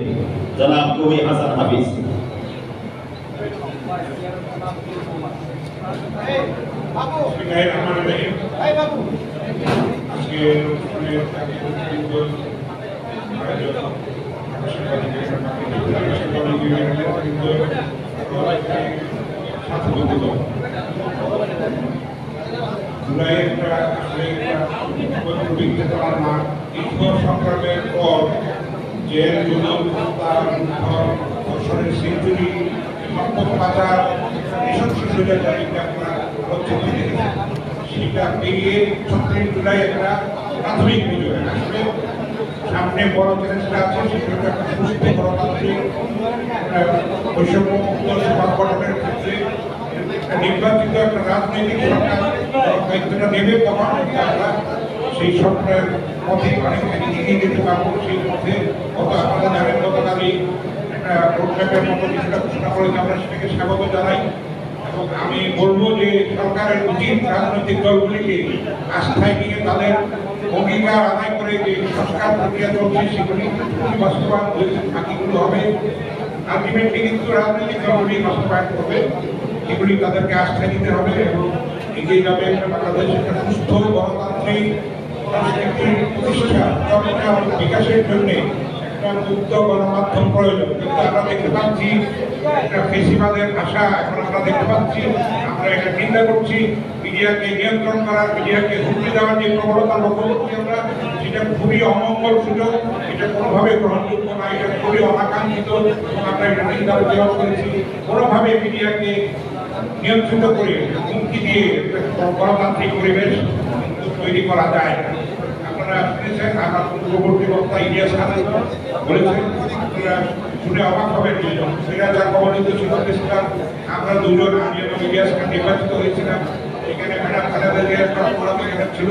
জনাব কবি হাসান হাফিজ। বাবু আজকে অনুষ্ঠানের সংগ্রামের পর যে ধর্ষণের সেঞ্চুরি সম্পদ পাচার এসব শিশুদের সেটা পেরিয়ে 36 জুলাই একটা প্রাথমিক বিজয়। আসলে সামনে বড় চ্যালেঞ্জটা আছে, সেটা একটা সুস্থ গণতান্ত্রিক বৈষম্যমুক্ত সমাজ গঠনের ক্ষেত্রে নির্বাচিত একটা রাজনৈতিক সরকার দায়িত্বটা নেবে, তখন আমরা সেই সরকারের পথে অনেকখানি এগিয়ে যেতে পারবো। সেই পথে আপনারা জানেন গতকালই একটা রোডম্যাপের মতো কিছুটা ঘোষণা করেছে, আমরা সেটাকে স্বাগত জানাই। এবং আমি বলবো যে সরকারের উচিত রাজনৈতিক দলগুলিকে আস্থায় নিয়ে তাদের অঙ্গীকার আদায় করে যে সংস্কার প্রক্রিয়া চলছে সেগুলি বাস্তবায়ন হয়েছে, বাকিগুলো হবে। আলটিমেটলি কিন্তু রাজনৈতিক দলগুলি বাস্তবায়ন করবে, এগুলি তাদেরকে আস্থায় দিতে হবে এবং এগিয়ে যাবে বাংলাদেশ একটা সুস্থ গণতান্ত্রিক প্রতিষ্ঠা বিকাশের জন্য একটা মুক্ত গণমাধ্যম প্রয়োজন। কিন্তু আমরা দেখতে পাচ্ছি একটা ফেসিবাদের ভাষা এখন আমরা দেখতে পাচ্ছি, আমরা এটা চিন্তা করছি মিডিয়াকে নিয়ন্ত্রণ করার, মিডিয়াকে হুমকি দেওয়ার যে প্রবণতা লক্ষ্য করছি আমরা, সেটা খুবই অমঙ্গল সুযোগ, এটা কোনোভাবে গ্রহণযোগ্য না, এটা খুবই অনাকাঙ্ক্ষিত এবং আমরা এটা চিন্তা করেছি। কোনোভাবে মিডিয়াকে নিয়ন্ত্রিত করে হুমকি দিয়ে গণতান্ত্রিক পরিবেশ তৈরি করা যায় না। আপনারা শুনেছেন আমার পূর্ববর্তী বক্তা ইলিয়াস খান বলেছেন, আপনারা শুনে অবাক হবেন যে সেটা যা কবলিত ছিল সেটা আমরা দুজন, আমি এবং ইলিয়াস খান নির্বাচিত হয়েছিলাম। এখানে ম্যাডাম খালেদা জিয়ার প্রোগ্রাম এখানে ছিল,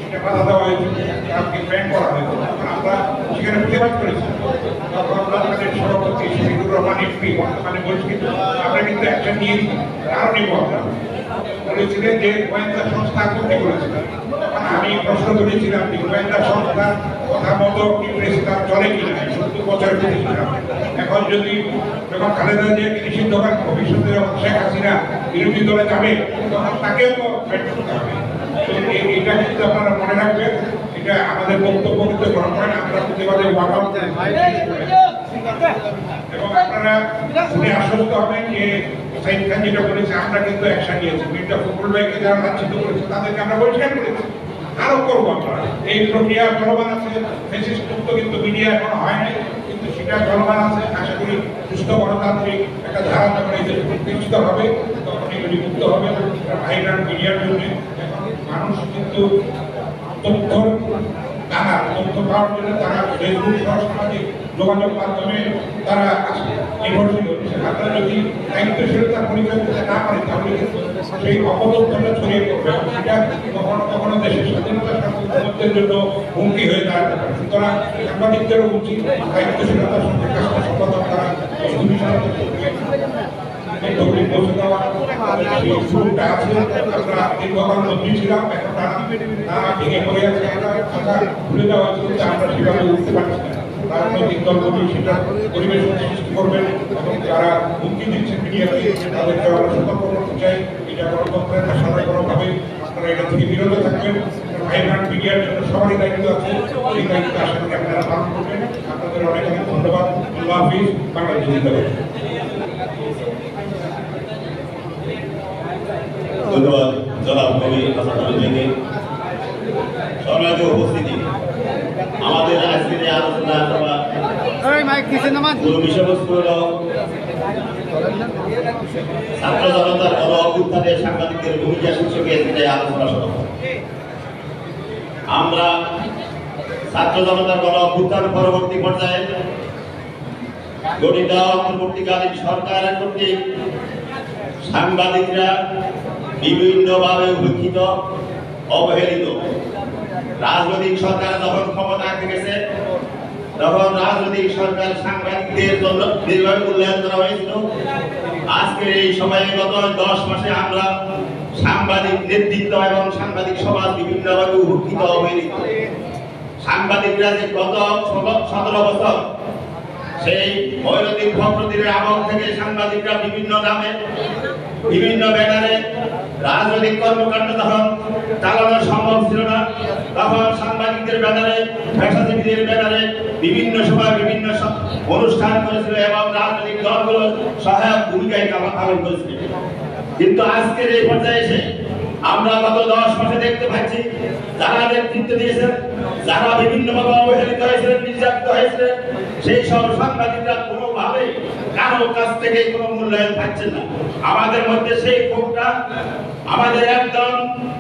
সেটা বাধা দেওয়া হয়েছিল, তাকে ব্যান করা হয়েছিল। আমরা সেখানে প্রতিবাদ করেছি। তখন আমাদের সভাপতি শহীদুর রহমান এমপি বর্তমানে বলছেন আমরা কিন্তু অ্যাকশন নিয়েছি, আরও নিব। আমরা বলেছিলেন যে গোয়েন্দা সংস্থা করতে বলেছিলেন, তখন আমি প্রশ্ন তুলেছিলাম যে গোয়েন্দা সংস্থার কথা মতো ইংরেজিতার চলে কিনা, 70 বছরের প্রতিষ্ঠান। এখন যদি যখন খালেদা জিয়াকে নিষিদ্ধ করেন, ভবিষ্যতে যখন শেখ হাসিনা বিরোধী দলে যাবে তখন তাকেও তো ব্যাট করতে হবে। এটা কিন্তু আপনারা মনে রাখবেন, এটা আমাদের বক্তব্য কিন্তু গ্রহণ করেন, আমরা প্রতিবাদে ওয়াকআউট এবং আপনারা শুনে আশ্বস্ত হবেন যে সাইদ খান যেটা বলেছে আমরা কিন্তু অ্যাকশন নিয়েছি। মির্জা ফখরুল ভাইকে যারা লাঞ্ছিত করেছে তাদেরকে আমরা বহিষ্কার করেছি, আরো করবো আমরা। এই প্রক্রিয়া চলমান আছে, ফেসিস্ট মুক্ত কিন্তু মিডিয়া এখন হয় নাই, কিন্তু সেটা চলমান আছে। আশা করি সুস্থ গণতান্ত্রিক একটা ধারা যখন এই দেশে প্রতিষ্ঠিত হবে তখন এগুলি মুক্ত হবে। ভাইরাল মিডিয়ার জন্য এখন মানুষ কিন্তু তথ্য পাওয়ার জন্য তারা ফেসবুক সহ সামাজিক যোগাযোগ মাধ্যমে তারা নির্ভরশীল হচ্ছে। আপনারা যদি দায়িত্বশীলতার পরিচয় করতে না পারেন তাহলে কিন্তু সেই অপতথ্যটা ছড়িয়ে পড়বে, সেটা কখনো কখনো দেশের স্বাধীনতা সার্বভৌমত্বের জন্য হুমকি হয়ে দাঁড়াতে পারে। সুতরাং সাংবাদিকদেরও উচিত দায়িত্বশীলতার সঙ্গে কাজটা সম্পাদন করা, পৌঁছে দেওয়া। সেই শুরুটা আছে, আমরা দীর্ঘকাল মন্ত্রী ছিলাম, এখন তারা ভেঙে পড়ে আছে, ভুলে দেওয়া হচ্ছে, আমরা সেভাবে উঠতে পারছি না। রাজনৈতিক দলগুলি সেটা পরিবেশ সৃষ্টি করবেন এবং যারা হুমকি দিচ্ছে মিডিয়াকে তাদেরকে আমরা সতর্ক করতে চাই। এটা গণতন্ত্রের সাধারণভাবে আপনারা এটা থেকে বিরত থাকবেন। ভাইব্রান্ট মিডিয়ার জন্য সবারই দায়িত্ব আছে, এই দায়িত্ব আশা করি আপনারা পালন করবেন। আপনাদের অনেক অনেক ধন্যবাদ। আল্লাহ হাফিজ। বাংলাদেশ জিন্দাবাদ। ধন্যবাদ জনাব কবি হাসান আলী। সম্মানিত উপস্থিতি, আমাদের আজকের এই আলোচনা সভা পুরো বিষয়বস্তু হল ছাত্র জনতার গণ অভ্যুত্থানে সাংবাদিকদের ভূমিকা শীর্ষকে আলোচনা সভা। আমরা ছাত্র জনতার গণ অভ্যুত্থান পরবর্তী পর্যায়ে গঠিত অন্তর্বর্তীকালীন সরকারের কর্তৃক সাংবাদিকরা বিভিন্নভাবে উপেক্ষিত, অবহেলিত। রাজনৈতিক সরকার যখন ক্ষমতায় থেকেছে তখন রাজনৈতিক সরকার সাংবাদিকদের জন্য দীর্ঘভাবে মূল্যায়ন করা হয়েছিল। আজকের এই সময়ে গত 10 মাসে আমরা সাংবাদিক নেতৃত্ব এবং সাংবাদিক সমাজ বিভিন্নভাবে উপেক্ষিত, অবহেলিত। সাংবাদিকরা যে গত 17 বছর সেই বৈরতিক ফখরুদ্দিনের আমল থেকে সাংবাদিকরা বিভিন্ন নামে বিভিন্ন ব্যানারে রাজনৈতিক কর্মকাণ্ড তখন চালানো সম্ভব ছিল না, তখন সকল সাংবাদিকদের ব্যানারে, পেশাজীবীদের ব্যানারে বিভিন্ন সময় বিভিন্ন অনুষ্ঠান করেছিল এবং রাজনৈতিক দলগুলো সহায়ক ভূমিকায় পালন করেছিল। কিন্তু আজকের এই পর্যায়ে এসে আমরা গত 10 মাসে দেখতে পাচ্ছি যারা নেতৃত্ব দিয়েছেন, যারা বিভিন্নভাবে অবহেলিত হয়েছিলেন, নির্যাতিত হয়েছিলেন, সেই সব সাংবাদিকরা কোনোভাবে কারো কাছ থেকে কোনো মূল্যায়ন পাচ্ছেন না। আমাদের মধ্যে সেই ক্ষোভটা আমাদের একজন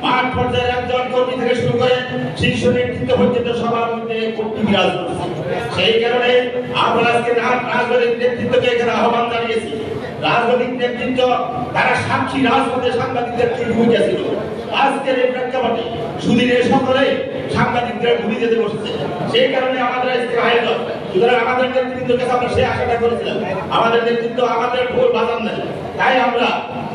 মাঠ পর্যায়ের একজন কর্মী থেকে শুরু করে শীর্ষ নেতৃত্ব পর্যন্ত সবার মধ্যে ক্ষোভটি বিরাজ করছে। সেই কারণে আমরা আজকে রাজনৈতিক নেতৃত্বকে এখানে আহ্বান জানিয়েছি। রাজনৈতিক নেতৃত্ব তারা সাক্ষী রাজপথে সাংবাদিকদের কি ভূমিকা ছিল, আজকের এই প্রেক্ষাপটে সুদিনের সকলে সাংবাদিকদের ভুলে যেতে বসেছে। সেই কারণে আমাদের আজকে আয়োজন। সুতরাং আমাদের নেতৃত্বের কাছে আমরা সেই আশাটা করেছিলাম, আমাদের নেতৃত্ব আমাদের ভুল বাজান নেই। তাই আমরা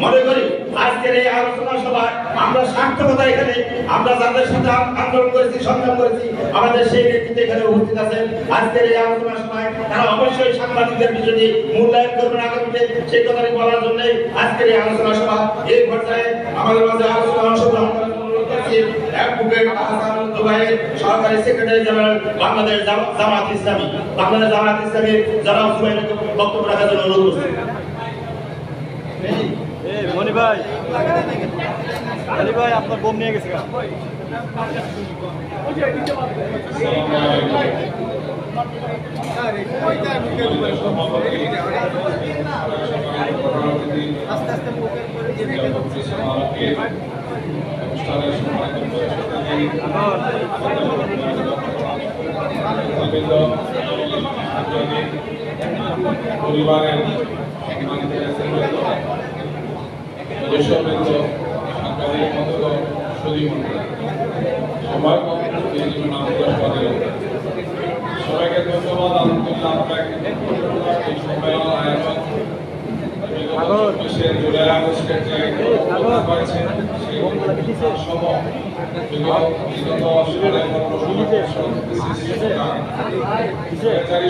মনে করি আজকের এই আলোচনা সভায় আমরা সার্থকতা এখানে আমরা যাদের সাথে আন্দোলন করেছি, সংগ্রাম করেছি, আমাদের সেই নেতৃত্ব এখানে উপস্থিত আছেন। আজকের এই আলোচনা সভায় তারা অবশ্যই সাংবাদিকদের বিষয়টি মূল্যায়ন করবেন আগামীতে, সেই কথাটি বলার জন্য আজকের এই আলোচনা সভা। এই পর্যায়ে আমাদের মাঝে আলোচনা অংশগ্রহণ করার জন্য অনুরোধ করছি অ্যাডভোকেট হাসানুল জুবায়ের, সহকারী সেক্রেটারি জেনারেল বাংলাদেশ জামাত ইসলামী, বাংলাদেশ জামাত ইসলামীর জনাব জুবায়েরকে বক্তব্য রাখার জন্য অনুরোধ করছি। মনি ভাই, আপনার বোম নিয়ে গেছে। পরিবারের দেশবৃন্দ, সাংবাদিক বন্ধুগণ, সুধীমণ্ডলী, সবার পক্ষে এই জন্য নাম প্রকাশ করে সবাইকে ধন্যবাদ। আলহামদুলিল্লাহ আমরা এই সম্মেলন আয়োজন জুলাই আগস্টের যে ঘটনা হয়েছে সেই সহ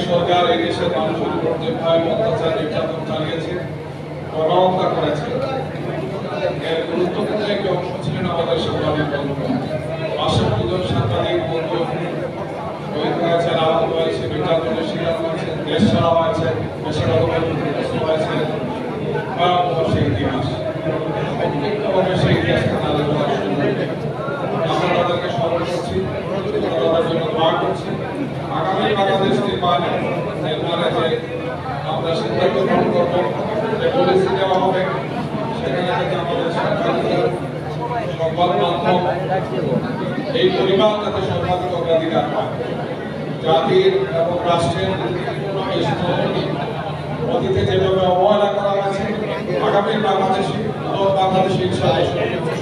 সরকার এই দেশের মানুষের উপর যে ভয়াবহ অত্যাচার নির্যাতন চালিয়েছে, গণহত্যা করেছে, এর গুরুত্বপূর্ণ একটি অংশ ছিলেন আমাদের সাংবাদিক বন্ধু। 62 জন সাংবাদিক বন্ধু শহীদ হয়েছেন, আহত হয়েছে, নির্যাতনের শিকার হয়েছে, দেশ ছাড়া হয়েছে, বেসামরিক হয়েছে। ভয়াবহ সেই ইতিহাস, প্রত্যেকভাবে সেই ইতিহাসকে তাদের আমরা তাদেরকে স্মরণ করছি, তাদের জন্য দোয়া করছি। আগামী বাংলাদেশ নির্মাণে যে আমরা সিদ্ধান্ত গ্রহণ করবো, যে পলিসি দেওয়া হবে, সেখানে যাতে আমাদের সাংবাদিকদের সংবাদ মাধ্যম এই পরিমাণ যাতে সর্বাধিক অগ্রাধিকার পায়। জাতির এবং রাষ্ট্রের গুরুত্বপূর্ণ এই স্তম্ভটি অতীতে যেভাবে অবহেলা করা হয়েছে, আগামী বাংলাদেশি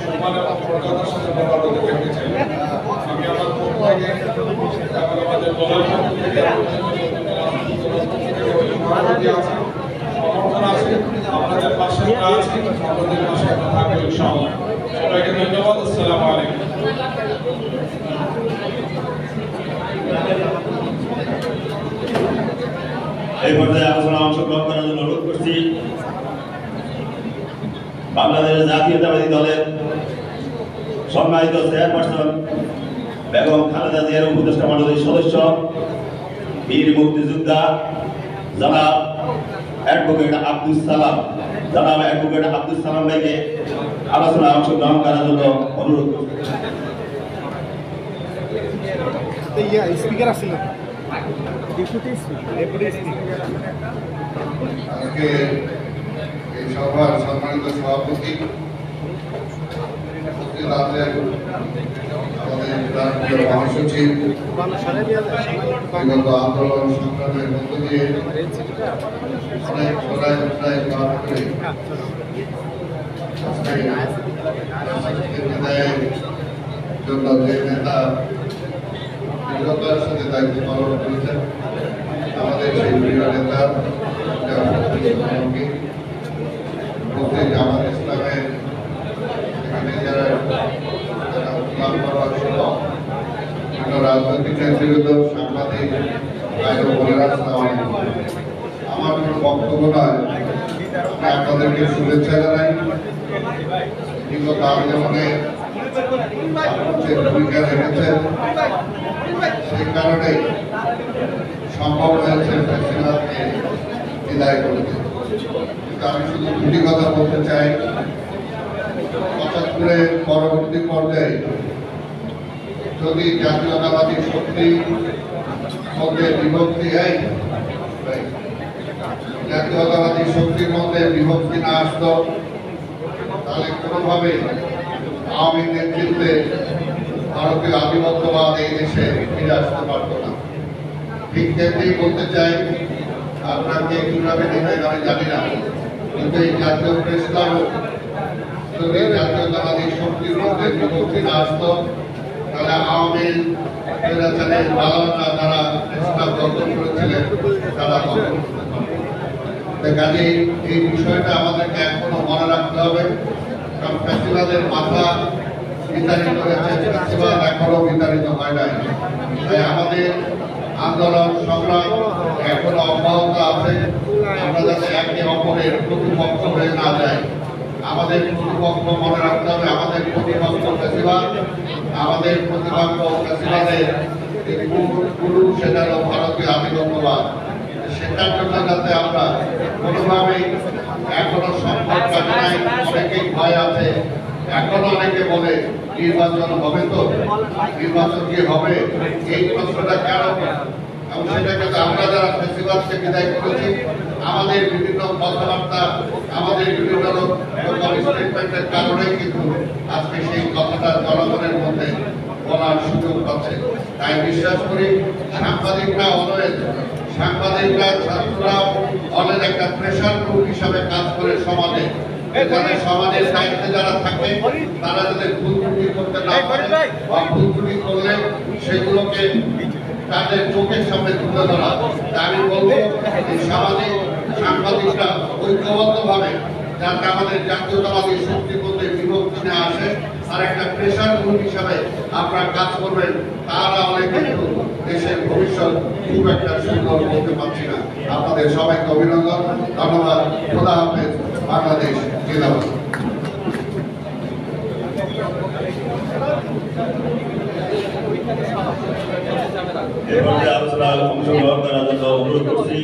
সম্মান এবং মর্যাদার সাথে বরাবর দেখতে চাই। আমি আমার পক্ষ থেকে এবং আমাদের দলের পক্ষ থেকে সমর্থন আছে, আপনাদের পাশে আছে, আপনাদের পাশে থাকবে ইনশাআল্লাহ। সবাইকে ধন্যবাদ। আসসালামু আলাইকুম। এই পর্যায়ে আলোচনা অংশগ্রহণ করার জন্য অনুরোধ করছি বাংলাদেশ জাতীয়তাবাদী দলের সম্মানিত চেয়ারপারসন বেগম খালেদা জিয়ার উপদেষ্টা মণ্ডলীর সদস্য, বীর মুক্তিযোদ্ধা জনাব অ্যাডভোকেট আব্দুল সালাম, ভাইকে আলোচনা অংশগ্রহণ করার জন্য অনুরোধ করছি। স্পিকার আসছিল আজকে এই সভার সম্মানিত সভাপতি আমাদের প্রিয় মহাসচিব, বিগত আন্দোলন সংগ্রামের মধ্য দিয়ে অনেক সদায় পার করে বিদায়ের জন্য যে নেতা দৃঢ়তার সাথে দায়িত্ব পালন করেছেন, আমাদের সেই প্রিয় নেতা জামাত ইসলামের এখানে যারা রাজনৈতিক নেতৃবৃন্দ, সাংবাদিক ভাই ও বোনেরা, আমার কোনো বক্তব্য নয়, আপনাদেরকে শুভেচ্ছা জানাই। বিগত আন্দোলনে যে ভূমিকা রেখেছেন সেই কারণেই সম্ভব হয়েছে ফেসিবাদকে বিদায় করতে। কিন্তু আমি শুধু দুটি কথা বলতে চাই, ৭৫-এর পরবর্তী পর্যায়ে যদি জাতীয়তাবাদী শক্তি মধ্যে বিভক্তি হয়, জাতীয়তাবাদী শক্তির মধ্যে বিভক্তি না আসত, তাহলে কোনোভাবে আওয়ামী নেতৃত্বে ভারতীয় আধিপত্যবাদ এই দেশে ফিরে আসতে পারত না। ঠিক তেমনি বলতে চাই, আপনাকে কিভাবে নেবেন আমি জানি না, কিন্তু এই জাতীয় প্রেস ক্লাব যদি জাতীয়তাবাদী শক্তির মধ্যে বিভক্তি না আসত, তাহলে আওয়ামী বালানা যারা প্রেস ক্লাব গঠন করেছিলেন তারা গঠন করতে পারত। কাজে এই বিষয়টা আমাদেরকে এখনো মনে রাখতে হবে, কারণ ফ্যাসিবাদের মাথা বিতাড়িত হয়েছে, ফ্যাসিবাদ এখনো বিতাড়িত হয় নাই। তাই আমাদের আন্দোলন সংগ্রাম এখনো অব্যাহত আছে। আমরা যাতে একে অপরের প্রতিপক্ষ হয়ে না যাই, আমাদের প্রতিপক্ষ মনে রাখতে হবে, আমাদের প্রতিপক্ষ ফ্যাসিবাদ, আমাদের প্রতিপক্ষ ফ্যাসিবাদের গুরু সেটা হলো ভারতীয় আধিপত্যবাদ। সেটার জন্য যাতে আমরা কোনোভাবেই এখনো সম্পদ কাটে নাই, অনেকেই ভয় আছে। এখনো অনেকে বলে নির্বাচন হবে, তো নির্বাচন কি হবে, এই প্রশ্নটা কেন? এবং সেটাকে আমরা যারা ফেস্টিভালকে বিদায় করেছি, আমাদের বিভিন্ন কথাবার্তা, আমাদের বিভিন্ন স্টেটমেন্টের কারণেই কিন্তু আজকে সেই কথাটা জনগণের মধ্যে বলার সুযোগ পাচ্ছে। তাই বিশ্বাস করি সাংবাদিকরা অলওয়েজ, সাংবাদিকরা ছাত্ররা অনেক একটা প্রেশার গ্রুপ হিসাবে কাজ করে সমাজে, এখানে সমাজের দায়িত্বে যারা থাকে তারা যাদের ভুল ত্রুটি করতে না পারে বা ভুল ত্রুটি করলে সেগুলোকে তাদের চোখের সামনে তুলে ধরা। আমি বলবো এই সামাজিক সাংবাদিকরা ঐক্যবদ্ধভাবে যাতে আমাদের জাতীয়তাবাদী শক্তির মধ্যে বিভক্তি না আসে আর একটা প্রেশার গ্রুপ হিসাবে আপনারা কাজ করবেন, তারা অনেক কিন্তু দেশের ভবিষ্যৎ খুব একটা সুন্দর বলতে পারছি না। আপনাদের সবাইকে অভিনন্দন, ধন্যবাদ। খোদা হাফেজ। বাংলাদেশ জিন্দাবাদ। আলোচনায় অংশগ্রহণ করার জন্য অনুরোধ করছি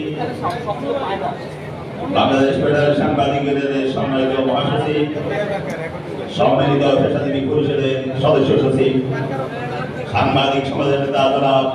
বাংলাদেশ ফেডারেল সাংবাদিকদের সম্মানিত মহাসচিব, সম্মিলিত পেশাজীবী পরিষদের সদস্য সচিব, সাংবাদিক সমাজের নেতা জনাব